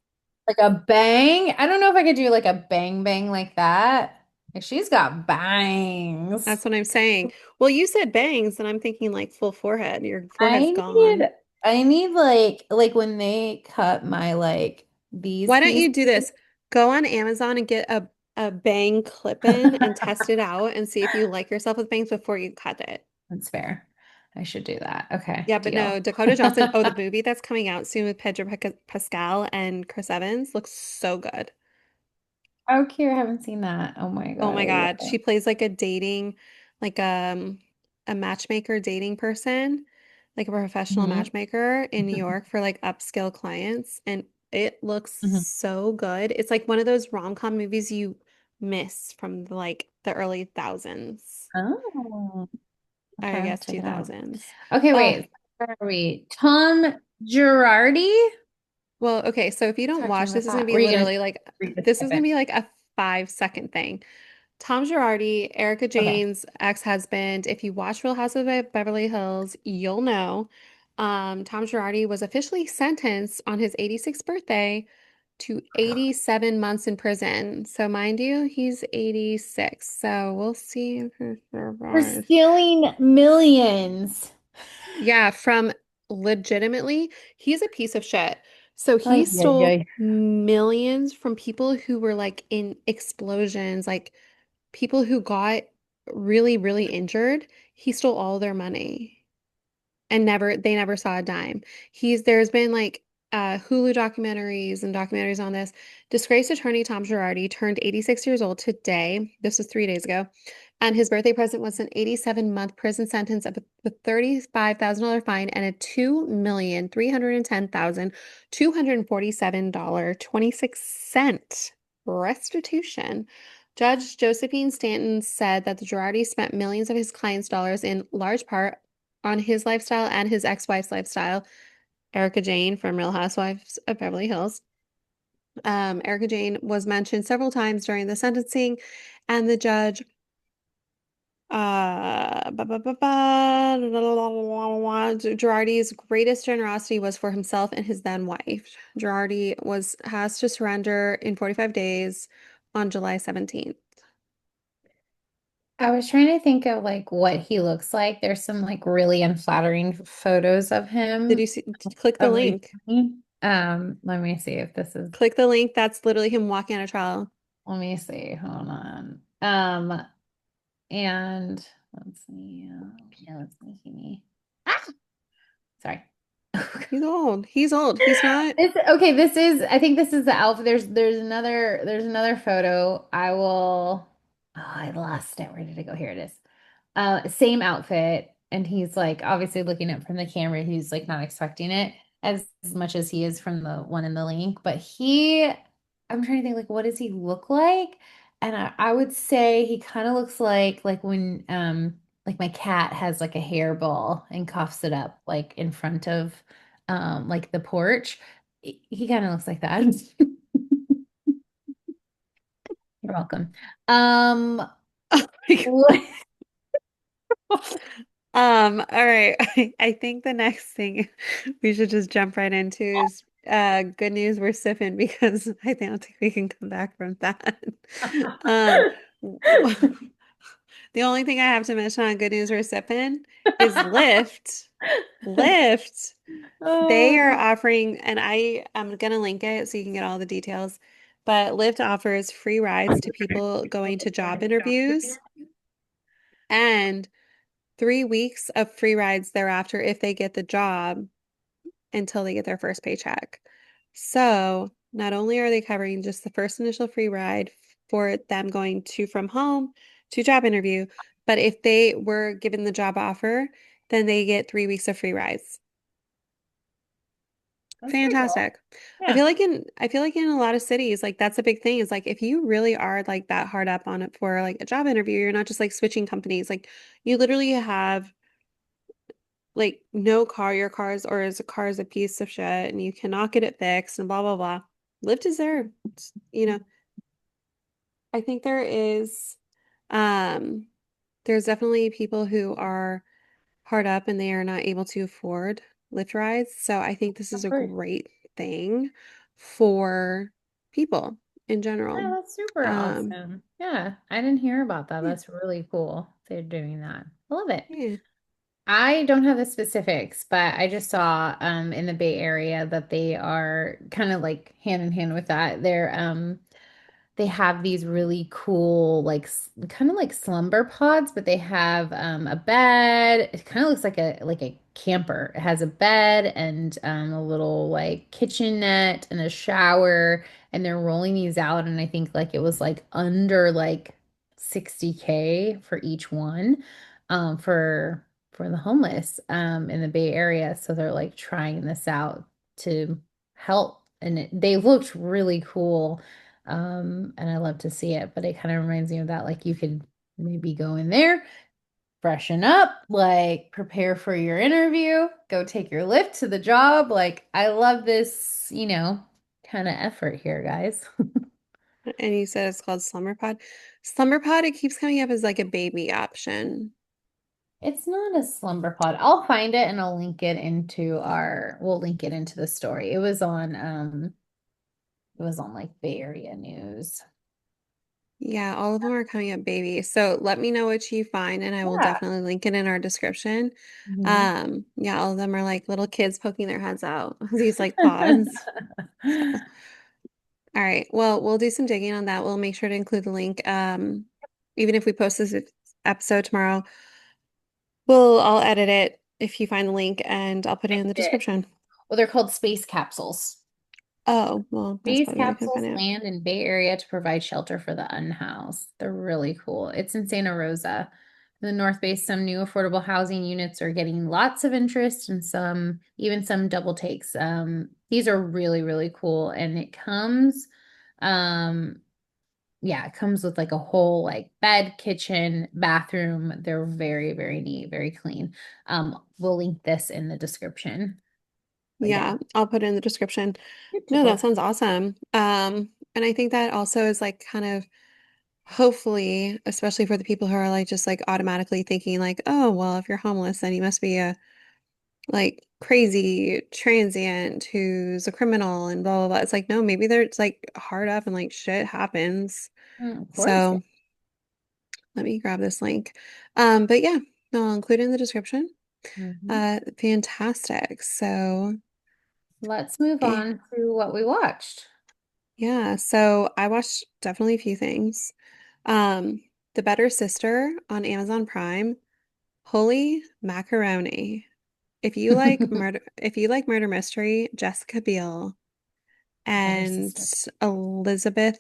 Like a bang. I don't know if I could do like a bang bang like that. Like she's got bangs. That's what I'm saying. Well, you said bangs, and I'm thinking like full forehead. Your forehead's I gone. need I need like when they cut my like these Why don't pieces. you do this? Go on Amazon and get a bang clip-in and test it out and see if you like yourself with bangs before you cut it. That's fair. I should do that. Okay, Yeah, but no, deal. Dakota Johnson. Oh, the movie that's coming out soon with Pedro Pascal and Chris Evans looks so good. Oh, cute. I haven't seen that. Oh my Oh God, my I God. She will. plays like a dating, like a matchmaker dating person, like a professional Hmm. matchmaker in New York for like upscale clients. And it looks Hmm. so good. It's like one of those rom-com movies you miss from like the early thousands, Oh, I okay. guess Check it out. 2000s. Okay, Oh, wait. Where are we? Tom Girardi? well, okay. So if you don't Talk to me watch, about this is gonna that. be Were you gonna literally like read the this is gonna snippet? be like a 5 second thing. Tom Girardi, Erica Okay. Jane's ex-husband. If you watch Real Housewives of Beverly Hills, you'll know. Tom Girardi was officially sentenced on his 86th birthday to 87 months in prison. So mind you, he's 86. So we'll see if he For survives. stealing millions. Yeah, from legitimately, he's a piece of shit. So he Ay, ay, stole ay. millions from people who were like in explosions, like people who got really, really injured. He stole all their money and they never saw a dime. There's been like Hulu documentaries and documentaries on this. Disgraced attorney Tom Girardi turned 86 years old today. This was 3 days ago. And his birthday present was an 87-month prison sentence of a $35,000 fine and a $2,310,247.26 restitution. Judge Josephine Stanton said that the Girardi spent millions of his clients' dollars in large part on his lifestyle and his ex-wife's lifestyle, Erica Jane from Real Housewives of Beverly Hills. Erica Jane was mentioned several times during the sentencing, and the judge Girardi's greatest generosity was for himself and his then wife. Girardi was has to surrender in 45 days on July 17th. I was trying to think of like what he looks like. There's some like really unflattering photos of Did him you see? Click the of link. recently. Let me see if this is, Click the link. That's literally him walking on a trial. let me see. Hold on. And let's see. Yeah, let's see. Ah, sorry. He's old. He's old. He's not. Okay, this is, I think this is the outfit. There's another photo. I will, oh, I lost it. Where did it go? Here it is. Same outfit, and he's like obviously looking up from the camera. He's like not expecting it as much as he is from the one in the link. But I'm trying to think like what does he look like? And I would say he kind of looks like when like my cat has like a hairball and coughs it up like in front of like the porch. He kind of looks like that. You're welcome. Um, what? All right. I think the next thing we should just jump right into is good news we're sipping because I don't think we can come back from that. Um the only thing I have to mention on good news we're sipping is Lyft. Lyft. They are Oh. offering, and I'm gonna link it so you can get all the details, but Lyft offers free rides to people going to job interviews and 3 weeks of free rides thereafter if they get the job until they get their first paycheck. So not only are they covering just the first initial free ride for them going to from home to job interview, but if they were given the job offer, then they get 3 weeks of free rides. That's pretty cool. Fantastic. Yeah. I feel like in a lot of cities, like that's a big thing is like if you really are like that hard up on it for like a job interview, you're not just like switching companies. Like you literally have like no car, your car's or is a car is a piece of shit and you cannot get it fixed and blah blah blah. Lyft is there. I think there is. Um, there's definitely people who are hard up and they are not able to afford Lyft rides. So I think this is Of a course. great thing for people in Yeah, general. that's super Um, awesome. Yeah, I didn't hear about that. yeah, That's really cool. They're doing that. I love it. yeah. I don't have the specifics, but I just saw in the Bay Area that they are kind of like hand in hand with that. They have these really cool, like kind of like slumber pods, but they have a bed. It kind of looks like a camper. It has a bed and a little like kitchenette and a shower, and they're rolling these out. And I think like it was like under like 60K for each one, for the homeless in the Bay Area. So they're like trying this out to help, and they looked really cool. And I love to see it, but it kind of reminds me of that. Like you could maybe go in there, freshen up, like prepare for your interview, go take your lift to the job. Like I love this, kind of effort here, guys. And you said it's called Slumber Pod. Slumber Pod, it keeps coming up as like a baby option. It's not a slumber pod. I'll find it and we'll link it into the story. It was on like Bay Area news. Yeah, all of them are coming up baby. So let me know what you find and I will Yeah. definitely link it in our description. Mhm. Yeah, all of them are like little kids poking their heads out, these like pods. So, all right. Well, we'll do some digging on that. We'll make sure to include the link. Even if we post this episode tomorrow, I'll edit it if you find the link and I'll put it in the description. Well, they're called space capsules. Oh, well, that's These probably where I can capsules find it. land in Bay Area to provide shelter for the unhoused. They're really cool. It's in Santa Rosa. In the North Bay, some new affordable housing units are getting lots of interest and even some double takes. These are really, really cool. And um, yeah, it comes with like a whole like bed, kitchen, bathroom. They're very, very neat, very clean. We'll link this in the description. But yeah, Yeah, I'll put it in the description. No, that beautiful. sounds awesome. And I think that also is like kind of hopefully, especially for the people who are like just like automatically thinking like, oh, well, if you're homeless, then you must be a like crazy transient who's a criminal and blah blah blah. It's like, no, maybe they're it's like hard up and like shit happens. Of course. So let me grab this link. But yeah, no, I'll include it in the description. Mhm. Fantastic. So Let's move eh, on to what we watched. yeah, so I watched definitely a few things. Um, The Better Sister on Amazon Prime. Holy macaroni. If you like murder mystery, Jessica Biel Better and sister. Elizabeth,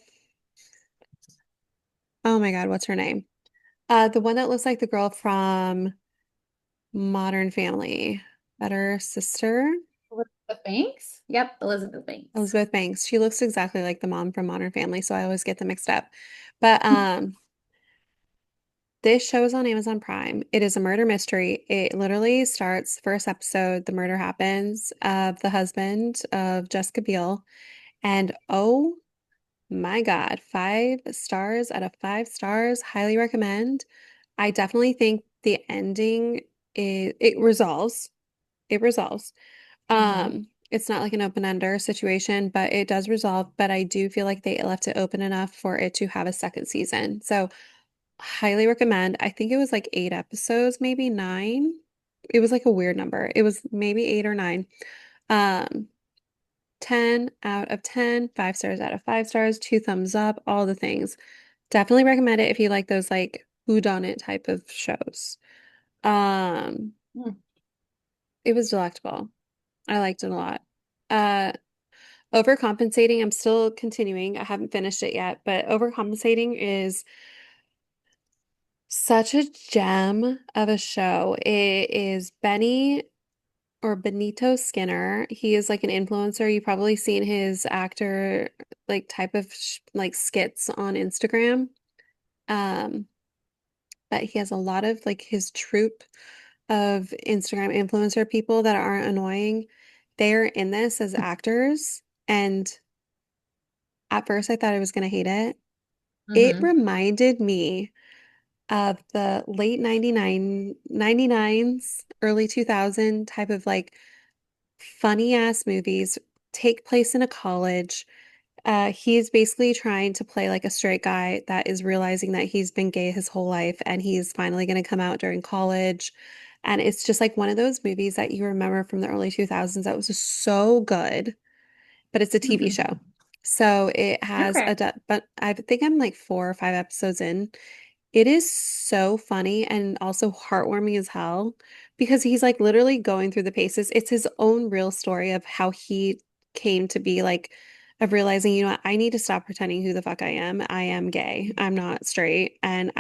oh my God, what's her name? The one that looks like the girl from Modern Family. Better Sister, Elizabeth Banks? Yep, Elizabeth Banks. Elizabeth Banks. She looks exactly like the mom from Modern Family, so I always get them mixed up. But this show is on Amazon Prime. It is a murder mystery. It literally starts first episode, the murder happens of the husband of Jessica Biel. And oh my God, 5 stars out of 5 stars. Highly recommend. I definitely think the ending it resolves. It resolves. Hmm. It's not like an open ender situation, but it does resolve. But I do feel like they left it open enough for it to have a second season. So highly recommend. I think it was like 8 episodes, maybe nine. It was like a weird number. It was maybe 8 or 9. Um, 10 out of 10, 5 stars out of 5 stars, 2 thumbs up, all the things. Definitely recommend it if you like those like whodunit type of shows. Um, it was delectable. I liked it a lot. Uh, Overcompensating, I'm still continuing. I haven't finished it yet, but Overcompensating is such a gem of a show. It is Benny or Benito Skinner. He is like an influencer. You've probably seen his actor like type of like skits on Instagram. Um, but he has a lot of like his troupe of Instagram influencer people that aren't annoying. They're in this as actors, and at first I thought I was gonna hate it. It Hmm. reminded me of the late 99s, early 2000 type of like funny ass movies take place in a college. He's basically trying to play like a straight guy that is realizing that he's been gay his whole life and he's finally going to come out during college. And it's just like one of those movies that you remember from the early 2000s that was just so good, but it's a TV show. So it has Okay. but I think I'm like 4 or 5 episodes in. It is so funny and also heartwarming as hell because he's like literally going through the paces. It's his own real story of how he came to be like, of realizing, you know what, I need to stop pretending who the fuck I am. I am gay. I'm not straight. And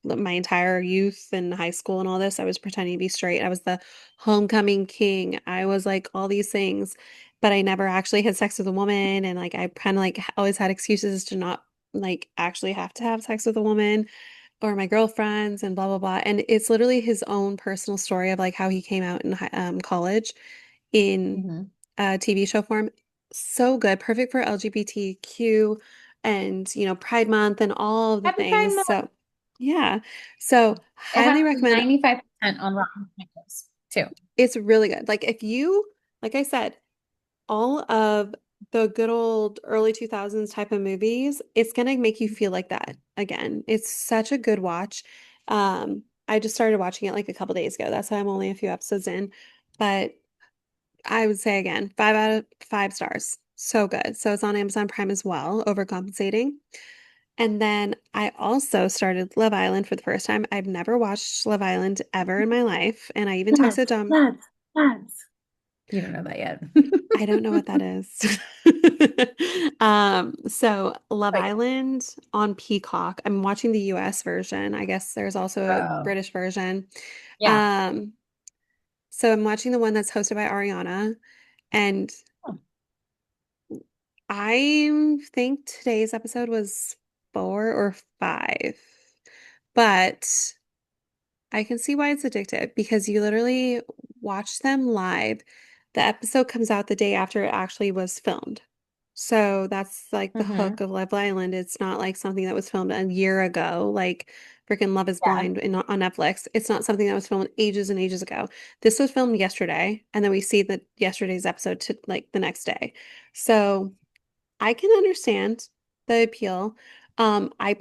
my entire youth and high school and all this, I was pretending to be straight. I was the homecoming king. I was like all these things, but I never actually had sex with a woman. And like, I kind of like always had excuses to not like actually have to have sex with a woman or my girlfriends and blah blah blah. And it's literally his own personal story of like how he came out in college in Hmm. TV show form. So good, perfect for LGBTQ and Pride Month and all of the Happy Pride things. Month. So yeah, so It has highly recommend. 95% on Rotten Tomatoes too. It's really good. Like if you, like I said, all of the good old early 2000s type of movies, it's gonna make you feel like that again. It's such a good watch. I just started watching it like a couple days ago. That's why I'm only a few episodes in, but I would say again, 5 out of 5 stars. So good. So it's on Amazon Prime as well, overcompensating. And then I also started Love Island for the first time. I've never watched Love Island ever in my life, and I even texted Lads, Dom. lads, lads. You don't know that yet. I don't know what that is. So Love Wait. Island on Peacock. I'm watching the US version. I guess there's also a Oh, British version. yeah. Um, so I'm watching the one that's hosted by Ariana, and I think today's episode was 4 or 5. But I can see why it's addictive because you literally watch them live. The episode comes out the day after it actually was filmed. So that's like the Hmm. hook of Love Island. It's not like something that was filmed a year ago, like freaking Love is Yeah. Blind on Netflix. It's not something that was filmed ages and ages ago. This was filmed yesterday, and then we see the yesterday's episode to like the next day. So I can understand the appeal. I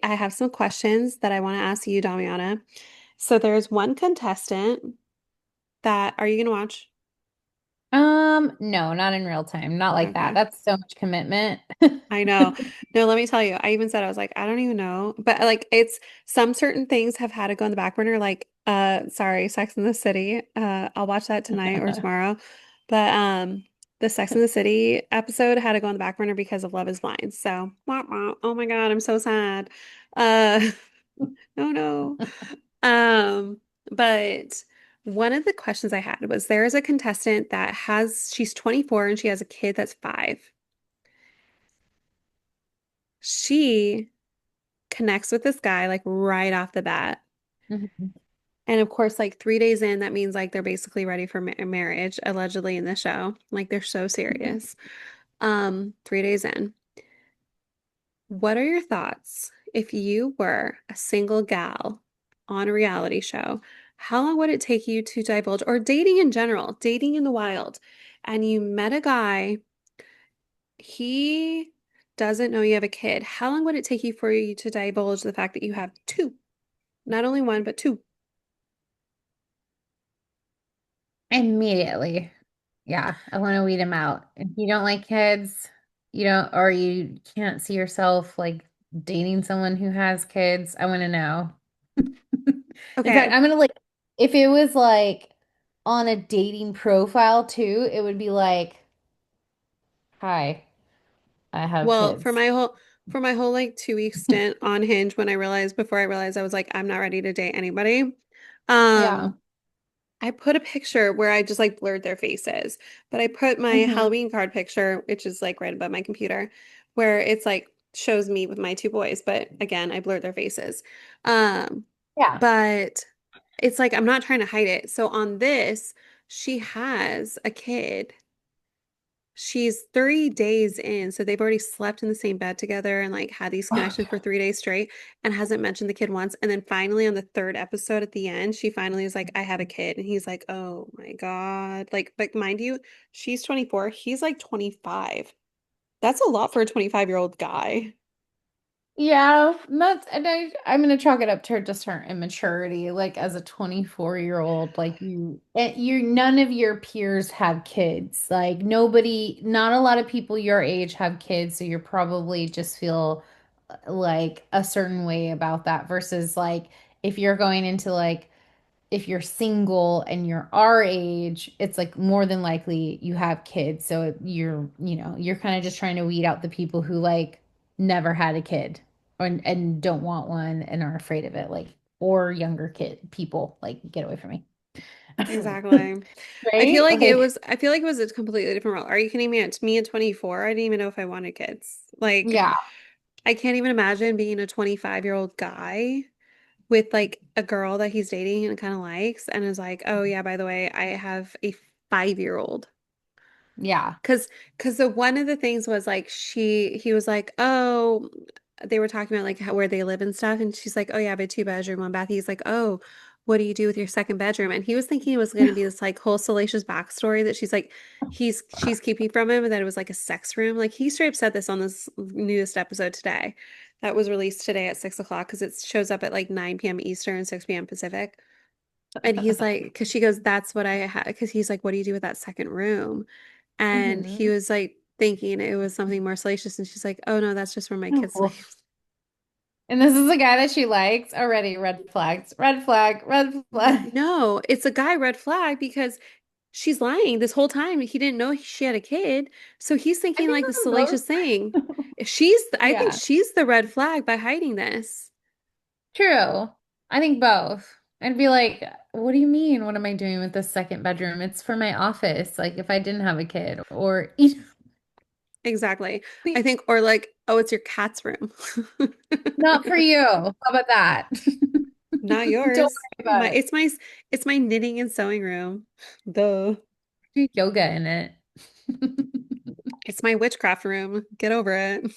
have some questions that I want to ask you, Damiana. So there's one contestant that, are you gonna watch? No, not in real time. Not like that. Okay. That's so much commitment. I know. No, let me tell you. I even said I was like, I don't even know. But like it's some certain things have had to go in the back burner, like sorry, Sex in the City. I'll watch that tonight or tomorrow. But the Sex in the City episode had to go on the back burner because of Love is Blind. So wah, wah. Oh my God, I'm so sad. Uh no no. Um, but one of the questions I had was there is a contestant that she's 24 and she has a kid that's 5. She connects with this guy like right off the bat. Mhm. And of course, like 3 days in, that means like they're basically ready for marriage, allegedly in the show. Like they're so serious. 3 days in. What are your thoughts if you were a single gal on a reality show? How long would it take you to divulge, or dating in general, dating in the wild, and you met a guy, he doesn't know you have a kid. How long would it take you for you to divulge the fact that you have two? Not only one, but two. Immediately. Yeah, I want to weed him out. If you don't like kids, you don't, or you can't see yourself like dating someone who has kids, I want to know. In fact, Okay. I'm gonna like, if it was like on a dating profile too, it would be like, hi, I have Well, kids. for my whole like 2 week stint on Hinge when before I realized I was like, I'm not ready to date anybody. Yeah. Um, I put a picture where I just like blurred their faces, but I put my Hmm. Halloween card picture, which is like right above my computer, where it's like shows me with my two boys, but again, I blurred their faces. Um, Yeah. but it's like I'm not trying to hide it. So on this, she has a kid she's 3 days in, so they've already slept in the same bed together and like had these connections for 3 days straight and hasn't mentioned the kid once. And then finally on the third episode at the end, she finally is like, I have a kid. And he's like, oh my God. Like, but mind you, she's 24, he's like 25. That's a lot for a 25-year-old guy. Yeah, I'm gonna chalk it up to just her immaturity. Like as a 24-year-old, like none of your peers have kids. Like nobody, not a lot of people your age have kids, so you're probably just feel like a certain way about that versus like if you're going into like if you're single and you're our age, it's like more than likely you have kids. So you're kind of just trying to weed out the people who like never had a kid and don't want one and are afraid of it, like, or younger kid people, like, get away from me. Exactly. Right? Like, I feel like it was a completely different world. Are you kidding me? At me at 24, I didn't even know if I wanted kids. Like, yeah. I can't even imagine being a 25-year-old guy with like a girl that he's dating and kind of likes and is like, "Oh yeah, by the way, I have a 5-year-old." Yeah. Cause the one of the things was like he was like, "Oh," they were talking about like where they live and stuff, and she's like, "Oh yeah, I have a 2 bedroom, 1 bath." He's like, "Oh, what do you do with your second bedroom?" And he was thinking it was going to be this like whole salacious backstory that she's like she's keeping from him, and that it was like a sex room. Like he straight up said this on this newest episode today, that was released today at 6 o'clock because it shows up at like 9 p.m. Eastern, 6 p.m. Pacific. And he's like, because she goes, "That's what I had." Because he's like, "What do you do with that second room?" And he Mhm. was like thinking it was something more salacious, and she's like, "Oh no, that's just where my kid sleeps." And this is a guy that she likes. Already red flags. Red flag, red flag. No, it's a guy red flag because she's lying this whole time. He didn't know she had a kid, so he's I thinking think like the we're both. salacious thing. I think Yeah, she's the red flag by hiding this. true. I think both. I'd be like, what do you mean? What am I doing with this second bedroom? It's for my office. Like if I didn't have a kid, or Exactly. I think, or like, oh, it's your cat's room. not for you. How about that? Not Don't yours. worry about it. It's my knitting and sewing room. Duh. Do yoga in it. It's my witchcraft room. Get over it.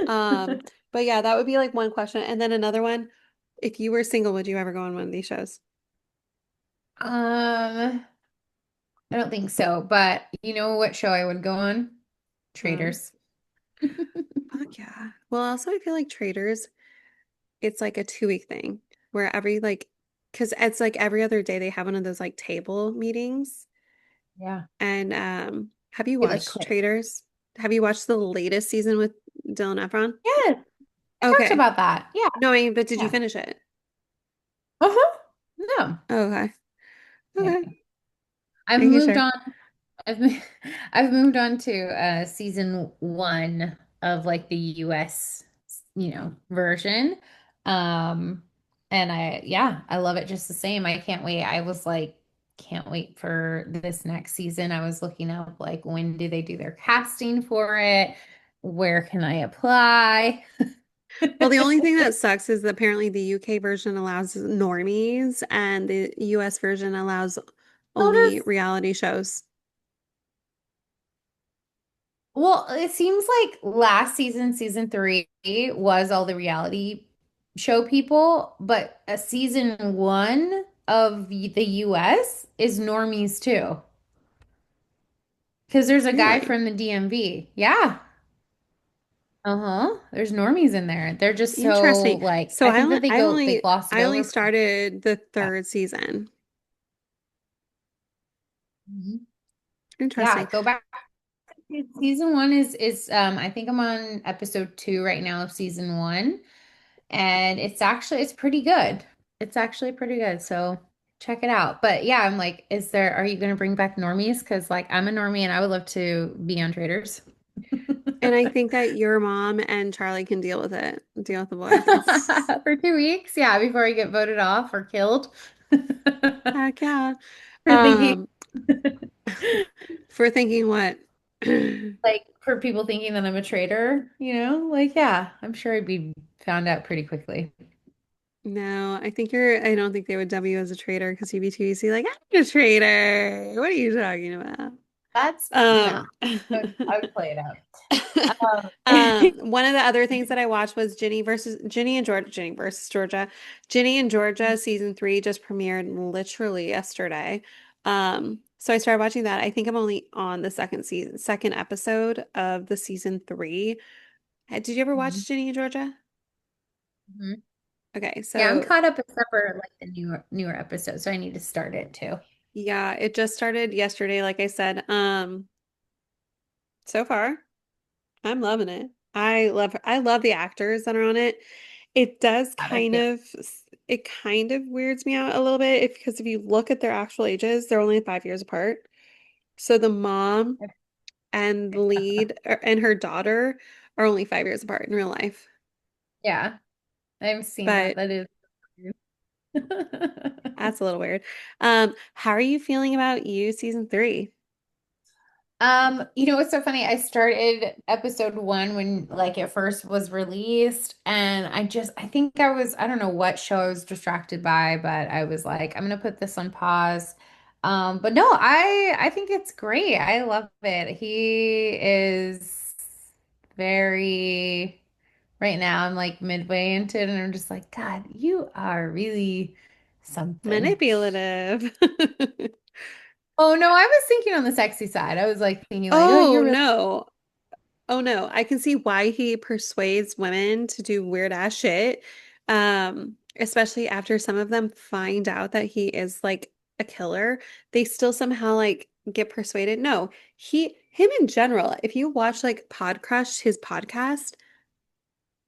Um, but yeah, that would be like one question. And then another one, if you were single, would you ever go on one of these shows? Um, I don't think so, but you know what show I would go on? Um, Traders. Fuck yeah. Well, also I feel like traders, it's like a 2 week thing where every like, because it's like every other day they have one of those like table meetings. Yeah. And have you It like watched quit. Traders? Have you watched the latest season with Dylan Efron? Yes, I talked Okay. about that. Yeah. No, I mean, but did you Yeah. finish it? Uh-huh. No. Oh, okay. Yeah. Okay. I've Making moved sure. on. I've mo- I've moved on to season one of like the US, version. Um, and I love it just the same. I can't wait. I was like, can't wait for this next season. I was looking up like when do they do their casting for it? Where can I apply? Well, the only thing that sucks is that apparently the UK version allows normies and the US version allows So only does reality shows. Well, it seems like last season, season three, was all the reality show people, but a season one of the US is normies too. Because there's a guy Really? from the DMV. Yeah. Uh-huh. There's normies in there. They're just so Interesting. like, So I think that they glossed it I only over. started the Yeah. third season. Mhm. Yeah, Interesting. go back. Season one is I think I'm on episode two right now of season one. And it's pretty good. It's actually pretty good. So check it out. But yeah, I'm like, are you going to bring back normies? Because like I'm a normie and I would love to be on Traders. And I think that your mom and Charlie can deal with it. Deal with the boy, because For 2 weeks, yeah, before I get voted off or killed. heck yeah. For thinking Um, for thinking what? like for people thinking that I'm a traitor, like yeah, I'm sure I'd be found out pretty quickly. No, I don't think they would dub you as a traitor because you'd be too easy. Like, I'm a traitor. What are you talking about? That's no. Um, I would play it out. one of the other things that I watched was Ginny and Georgia season three just premiered literally yesterday. So I started watching that. I think I'm only on the second episode of the season three. Did you ever watch Ginny and Georgia? Mhm. Okay, Yeah, I'm so caught up except for like the newer episodes, so I need to start it too. yeah, it just started yesterday, like I said. So far, I'm loving it. I love the actors that are on it. It does Yeah, they're cute. it kind of weirds me out a little bit because if you look at their actual ages, they're only 5 years apart. So the mom and the lead and her daughter are only 5 years apart in real life. Yeah, I've seen that. But That is. that's a little weird. How are you feeling about You season three? What's so funny? I started episode one when like it first was released, and I think I don't know what show I was distracted by, but I was like, I'm gonna put this on pause. But no, I think it's great. I love it. He is very right now. I'm like midway into it, and I'm just like, God, you are really something. Manipulative. Oh no, I was thinking on the sexy side. I was like thinking like, oh, Oh you're really. no. Oh no, I can see why he persuades women to do weird ass shit. Especially after some of them find out that he is like a killer, they still somehow like get persuaded. No, him in general, if you watch like Pod Crush, his podcast,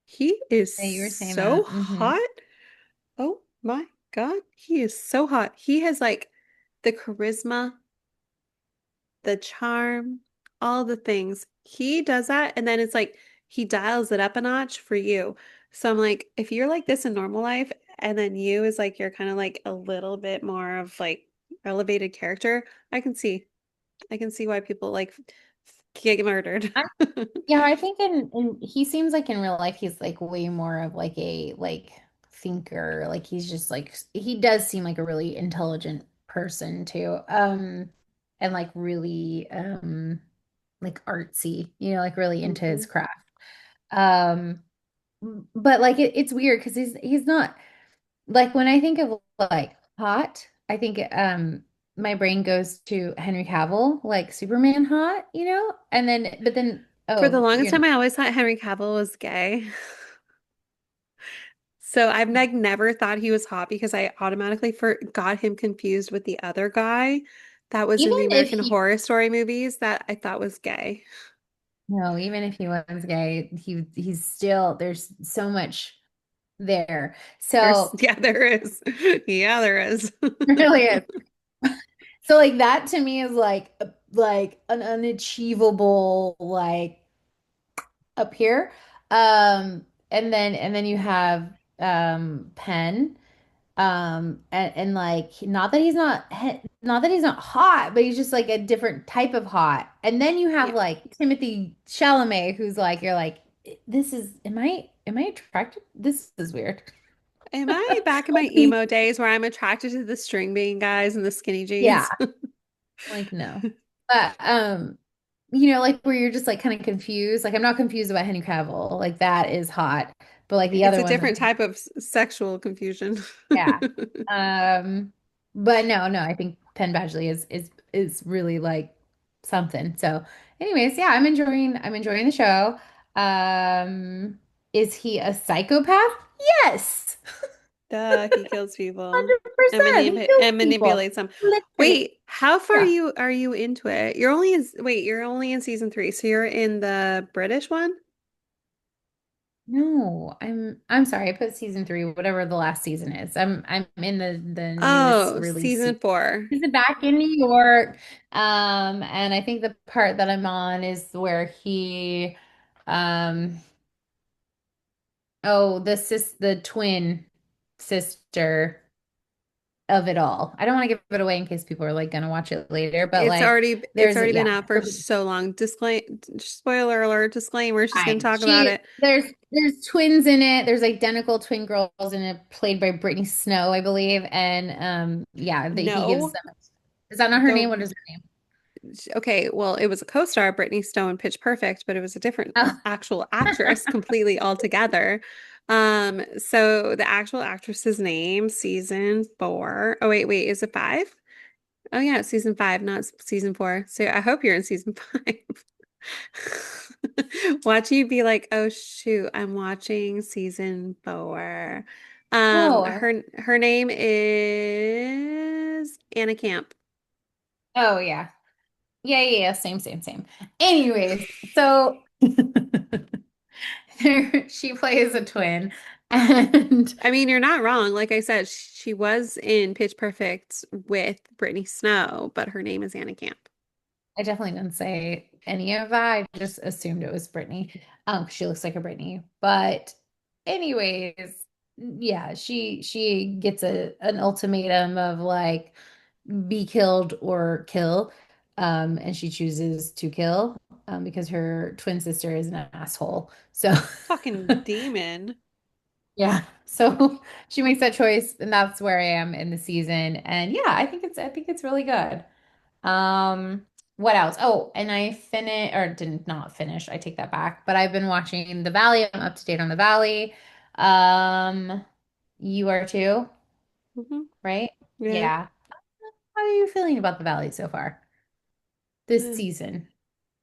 he is Yeah, you were saying so that. Hmm. hot. Oh my God, he is so hot. He has like the charisma, the charm, all the things. He does that, and then it's like he dials it up a notch for you. So I'm like, if you're like this in normal life, and then you is like you're kind of like a little bit more of like elevated character, I can see why people like get murdered. I, yeah, I think in he seems like in real life he's like way more of like a like thinker. Like he's just like he does seem like a really intelligent person too. And like really like artsy, like really into his Mhm. craft. Um, but like it's weird because he's not. Like when I think of like hot, I think my brain goes to Henry Cavill, like Superman hot, And then but then For the oh, longest time, I always thought Henry Cavill was gay. So I've like never thought he was hot because I automatically got him confused with the other guy that was in even the if American he Horror Story movies that I thought was gay. no, even if he was gay, he's still there's so much there. There's, So yeah, there is. Yeah, there is. really is. So like that to me is like an unachievable like up here. And then you have Penn. And like not that he's not hot, but he's just like a different type of hot. And then you have Yeah. like Timothy Chalamet, who's like you're like, this is am I attracted? This is weird. Am I back in my Like the emo days where I'm attracted to the string bean guys and the skinny yeah, jeans? like no. But like where you're just like kind of confused. Like I'm not confused about Henry Cavill. Like that is hot. But like the It's other a ones, I'm different type of sexual confusion. yeah. But no, I think Penn Badgley is really like something. So, anyways, yeah, I'm enjoying the show. Um, is he a psychopath? Yes. Duh, he kills people and 100%. He kills people. manipulates them. Literally. Wait, how far Yeah. you are you into it? You're only in season three, so you're in the British one? No, I'm sorry. I put season three, whatever the last season is. I'm in the newest Oh, release season season. four. He's back in New York. And I think the part that I'm on is where he um oh the twin sister of it all. I don't want to give it away in case people are like gonna watch it later, but like It's there's already been yeah. out for so long. Spoiler alert, disclaimer, she's gonna Fine. talk about She it. there's twins in it. There's identical twin girls in it, played by Brittany Snow, I believe. And yeah, he gives No, them. Is that not her name? the What is her name? Okay, well, it was a co-star, Brittany Snow in Pitch Perfect, but it was a different Oh, actual actress completely altogether. So the actual actress's name, season four. Oh, wait, is it five? Oh yeah, it's season five, not season four. So I hope you're in season five. Watch you be like, oh shoot, I'm watching season four. oh, Her name is Anna Camp. oh yeah. Yeah, yeah, yeah, same. Anyways, so she plays a twin, and I mean, you're not wrong. Like I said, she was in Pitch Perfect with Brittany Snow, but her name is Anna Camp. I definitely didn't say any of that. I just assumed it was Brittany. She looks like a Brittany. But anyways, yeah, she gets an ultimatum of like be killed or kill. And she chooses to kill because her twin sister is an asshole. So Fucking demon. yeah. So she makes that choice, and that's where I am in the season. And yeah, I think it's really good. What else? Oh, and I finished or did not finish. I take that back. But I've been watching The Valley. I'm up to date on The Valley. Um, you are too, Hmm. right? Yeah. Yeah. How are you feeling about The Valley so far this Eh. season?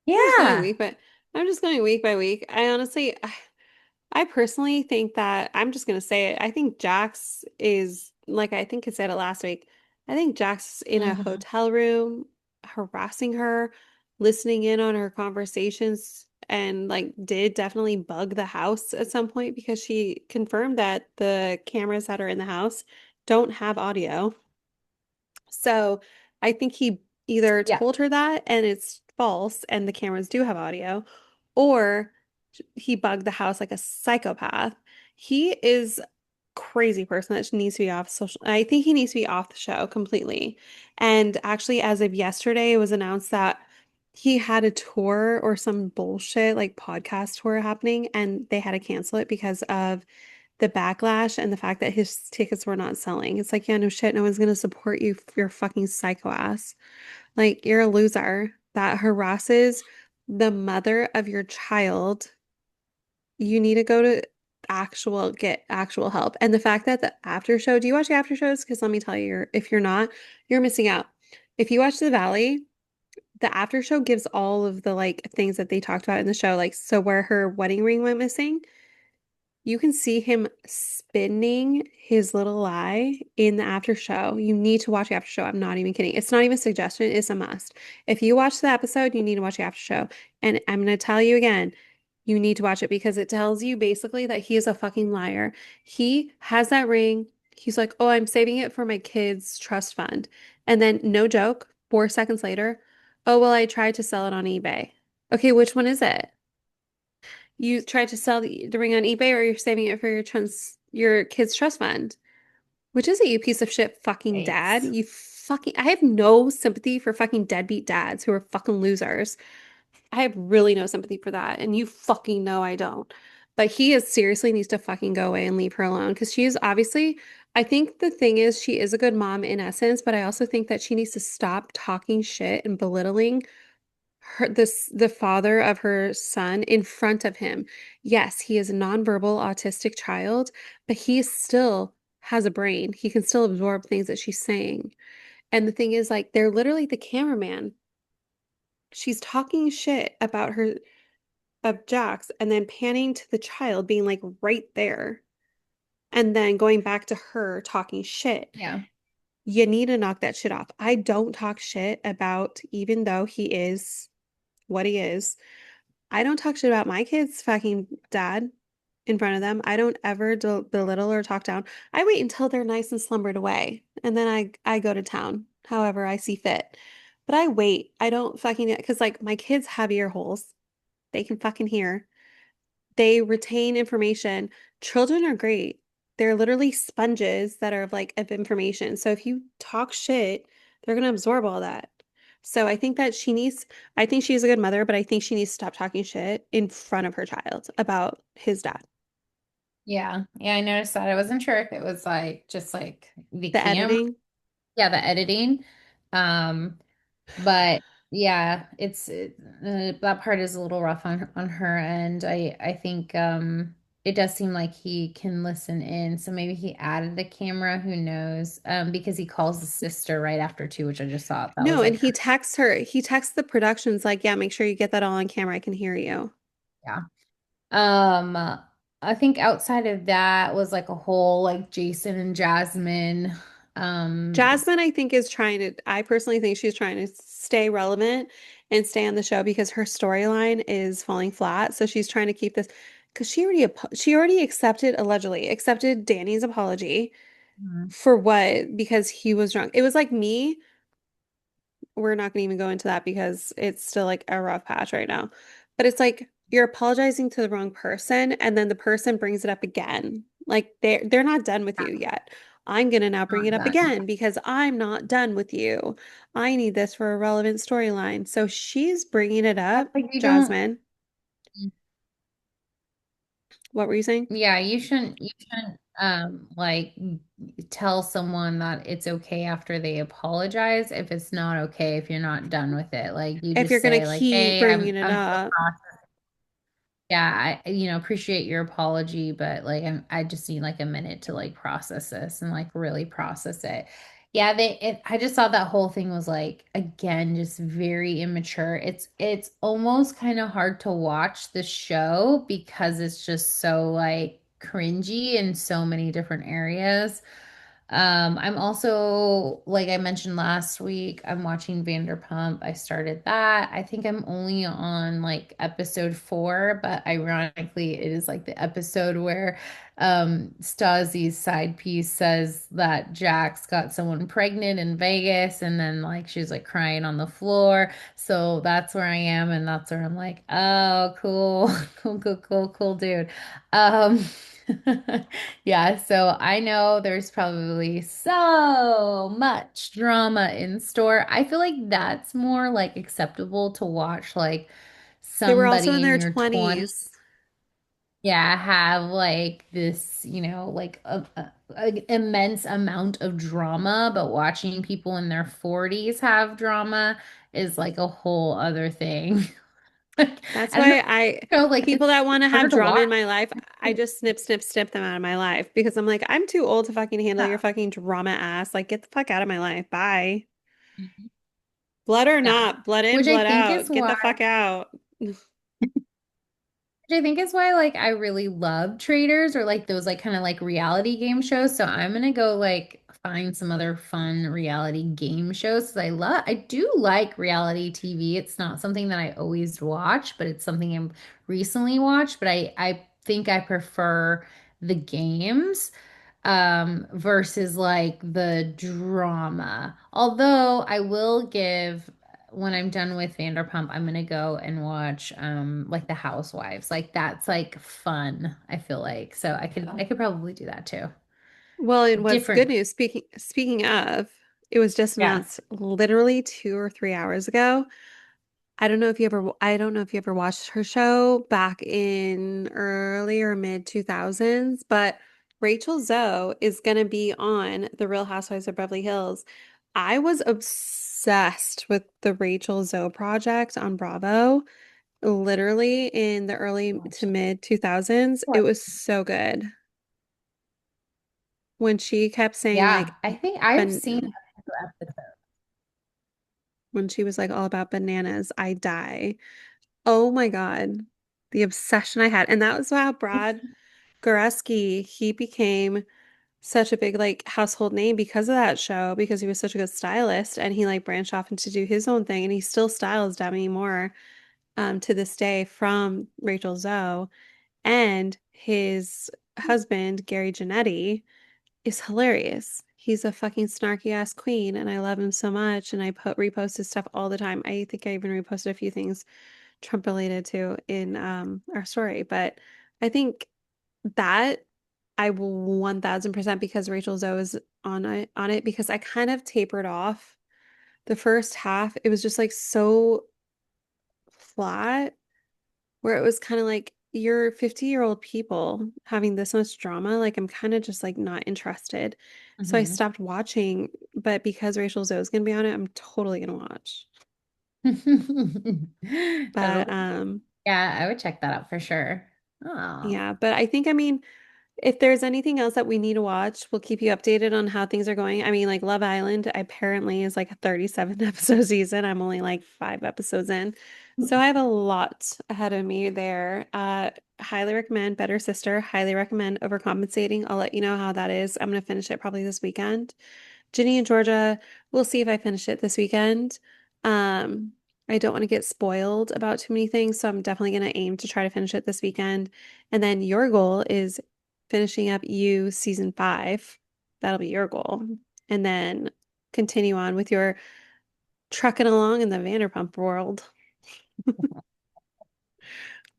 I'm just going Yeah. week by I'm just going week by week. I personally think that I'm just gonna say it. I think Jax is like I think I said it last week. I think Jax is in a Hmm. hotel room harassing her, listening in on her conversations, and like did definitely bug the house at some point because she confirmed that the cameras that are in the house don't have audio. So I think he either Yeah. told her that and it's false and the cameras do have audio, or he bugged the house like a psychopath. He is crazy person that needs to be off social. I think he needs to be off the show completely. And actually, as of yesterday, it was announced that he had a tour or some bullshit like podcast tour happening, and they had to cancel it because of the backlash and the fact that his tickets were not selling. It's like, yeah, no shit, no one's gonna support you if you're a fucking psycho ass. Like, you're a loser that harasses the mother of your child. You need to go to get actual help. And the fact that the after show, do you watch the after shows? Because let me tell you, if you're not, you're missing out. If you watch The Valley, the after show gives all of the like things that they talked about in the show, like so where her wedding ring went missing. You can see him spinning his little lie in the after show. You need to watch the after show. I'm not even kidding. It's not even a suggestion, it's a must. If you watch the episode, you need to watch the after show. And I'm going to tell you again, you need to watch it because it tells you basically that he is a fucking liar. He has that ring. He's like, oh, I'm saving it for my kids' trust fund. And then, no joke, 4 seconds later, oh, well, I tried to sell it on eBay. Okay, which one is it? You tried to sell the ring on eBay or you're saving it for your kid's trust fund. Which is it, you piece of shit fucking dad? Yikes. You fucking I have no sympathy for fucking deadbeat dads who are fucking losers. I have really no sympathy for that, and you fucking know I don't. But he is seriously needs to fucking go away and leave her alone because she is obviously, I think the thing is she is a good mom in essence, but I also think that she needs to stop talking shit and belittling the father of her son in front of him. Yes, he is a nonverbal autistic child, but he still has a brain. He can still absorb things that she's saying. And the thing is, like, they're literally the cameraman. She's talking shit about her of Jax and then panning to the child being like right there and then going back to her talking shit. Yeah. You need to knock that shit off. I don't talk shit about, even though he is what he is. I don't talk shit about my kids' fucking dad in front of them. I don't ever belittle or talk down. I wait until they're nice and slumbered away, and then I go to town however I see fit. But I wait. I don't fucking because like my kids have ear holes. They can fucking hear. They retain information. Children are great. They're literally sponges that are like of information. So if you talk shit, they're gonna absorb all that. So I think she's a good mother, but I think she needs to stop talking shit in front of her child about his dad. Yeah. Yeah, I noticed that. I wasn't sure if it was like just like the The cam. editing. Yeah, the editing. Um, but Yeah, that part is a little rough on her end. I think it does seem like he can listen in, so maybe he added a camera, who knows? Because he calls the sister right after too, which I just thought that No, was and like he her. texts her, he texts the productions like, yeah, make sure you get that all on camera. I can hear you. Yeah. Um, I think outside of that was like a whole like Jason and Jasmine. Um, Jasmine, I think, is trying to, I personally think she's trying to stay relevant and stay on the show because her storyline is falling flat. So she's trying to keep this because she already accepted, allegedly accepted Danny's apology Mhm. for what? Because he was drunk. It was like me. We're not going to even go into that because it's still like a rough patch right now. But it's like you're apologizing to the wrong person and then the person brings it up again. Like they're not done with you yet. I'm going to now bring Not it up done. again because I'm not done with you. I need this for a relevant storyline. So she's bringing it Yeah, up, like you don't. Jasmine. What were you saying? Yeah, you shouldn't like tell someone that it's okay after they apologize if it's not okay if you're not done with it. Like you If you're just going to say like, keep "Hey, bringing it I'm still up. yeah, I appreciate your apology, but like I just need like a minute to like process this and like really process it." Yeah, I just thought that whole thing was like again just very immature. It's almost kind of hard to watch the show because it's just so like cringy in so many different areas. I'm also, like I mentioned last week, I'm watching Vanderpump. I started that. I think I'm only on like episode 4, but ironically, it is like the episode where Stassi's side piece says that Jax got someone pregnant in Vegas, and then like she's like crying on the floor. So that's where I am, and that's where I'm like, oh, cool, cool, cool, cool, cool, dude. Um, Yeah, so I know there's probably so much drama in store. I feel like that's more like acceptable to watch like They were also somebody in in their your 20s, 20s. yeah, have like this, like a immense amount of drama, but watching people in their 40s have drama is like a whole other thing. Like, That's I don't why like it's people that want to have harder to drama watch. in my life, I just snip, snip, snip them out of my life because I'm like, I'm too old to fucking handle your fucking drama ass. Like, get the fuck out of my life. Bye. Blood or Yeah. not, blood in, Which I blood think is out. Get why the fuck out. like I really love traders or like those like kind of like reality game shows. So I'm gonna go like find some other fun reality game shows 'cause I do like reality TV. It's not something that I always watch, but it's something I'm recently watched. But I think I prefer the games versus like the drama. Although I will give when I'm done with Vanderpump, I'm gonna go and watch like the Housewives. Like that's like fun, I feel like. So I could probably do that too. Well, it was good Different. news. Speaking of, it was just Yeah. announced literally 2 or 3 hours ago. I don't know if you ever watched her show back in early or mid 2000s, but Rachel Zoe is going to be on The Real Housewives of Beverly Hills. I was obsessed with the Rachel Zoe project on Bravo, literally in the early to mid 2000s. It was so good when she kept saying Yeah, like, I think I've seen ban a few episodes. when she was like all about bananas, I die. Oh my God. The obsession I had. And that was how Brad Goreski, he became such a big like household name because of that show, because he was such a good stylist and he like branched off into do his own thing and he still styles Demi Moore to this day from Rachel Zoe. And his husband, Gary Janetti, is hilarious. He's a fucking snarky ass queen and I love him so much and I repost his stuff all the time. I think I even reposted a few things Trump related to in our story. But I think that I will 1000% because Rachel Zoe is on it because I kind of tapered off the first half. It was just like so flat where it was kind of like you're 50-year-old people having this much drama. Like I'm kind of just like not interested. So I Mhm. stopped watching, but because Rachel Zoe is gonna be on it, I'm totally gonna watch. But Oh, yeah, I would check that out for sure. Oh, yeah, but I mean, if there's anything else that we need to watch, we'll keep you updated on how things are going. I mean, like Love Island apparently is like a 37 episode season. I'm only like 5 episodes in. So I have a lot ahead of me there. Highly recommend Better Sister. Highly recommend Overcompensating. I'll let you know how that is. I'm gonna finish it probably this weekend. Ginny and Georgia, we'll see if I finish it this weekend. Um, I don't want to get spoiled about too many things, so I'm definitely going to aim to try to finish it this weekend. And then your goal is finishing up You season 5. That'll be your goal. And then continue on with your trucking along in the Vanderpump world.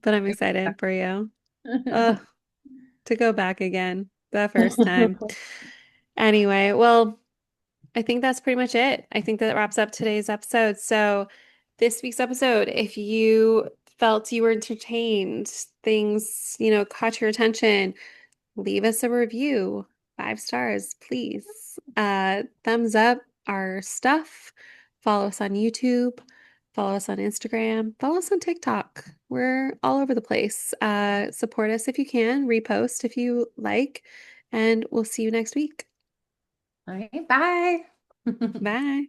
But I'm excited for you. Ugh, to go back again the first time. Anyway, well, I think that's pretty much it. I think that wraps up today's episode. So, this week's episode, if you felt you were entertained, things, caught your attention, leave us a review. 5 stars, please. Thumbs up our stuff. Follow us on YouTube. Follow us on Instagram. Follow us on TikTok. We're all over the place. Support us if you can. Repost if you like. And we'll see you next week. all right, bye. Bye.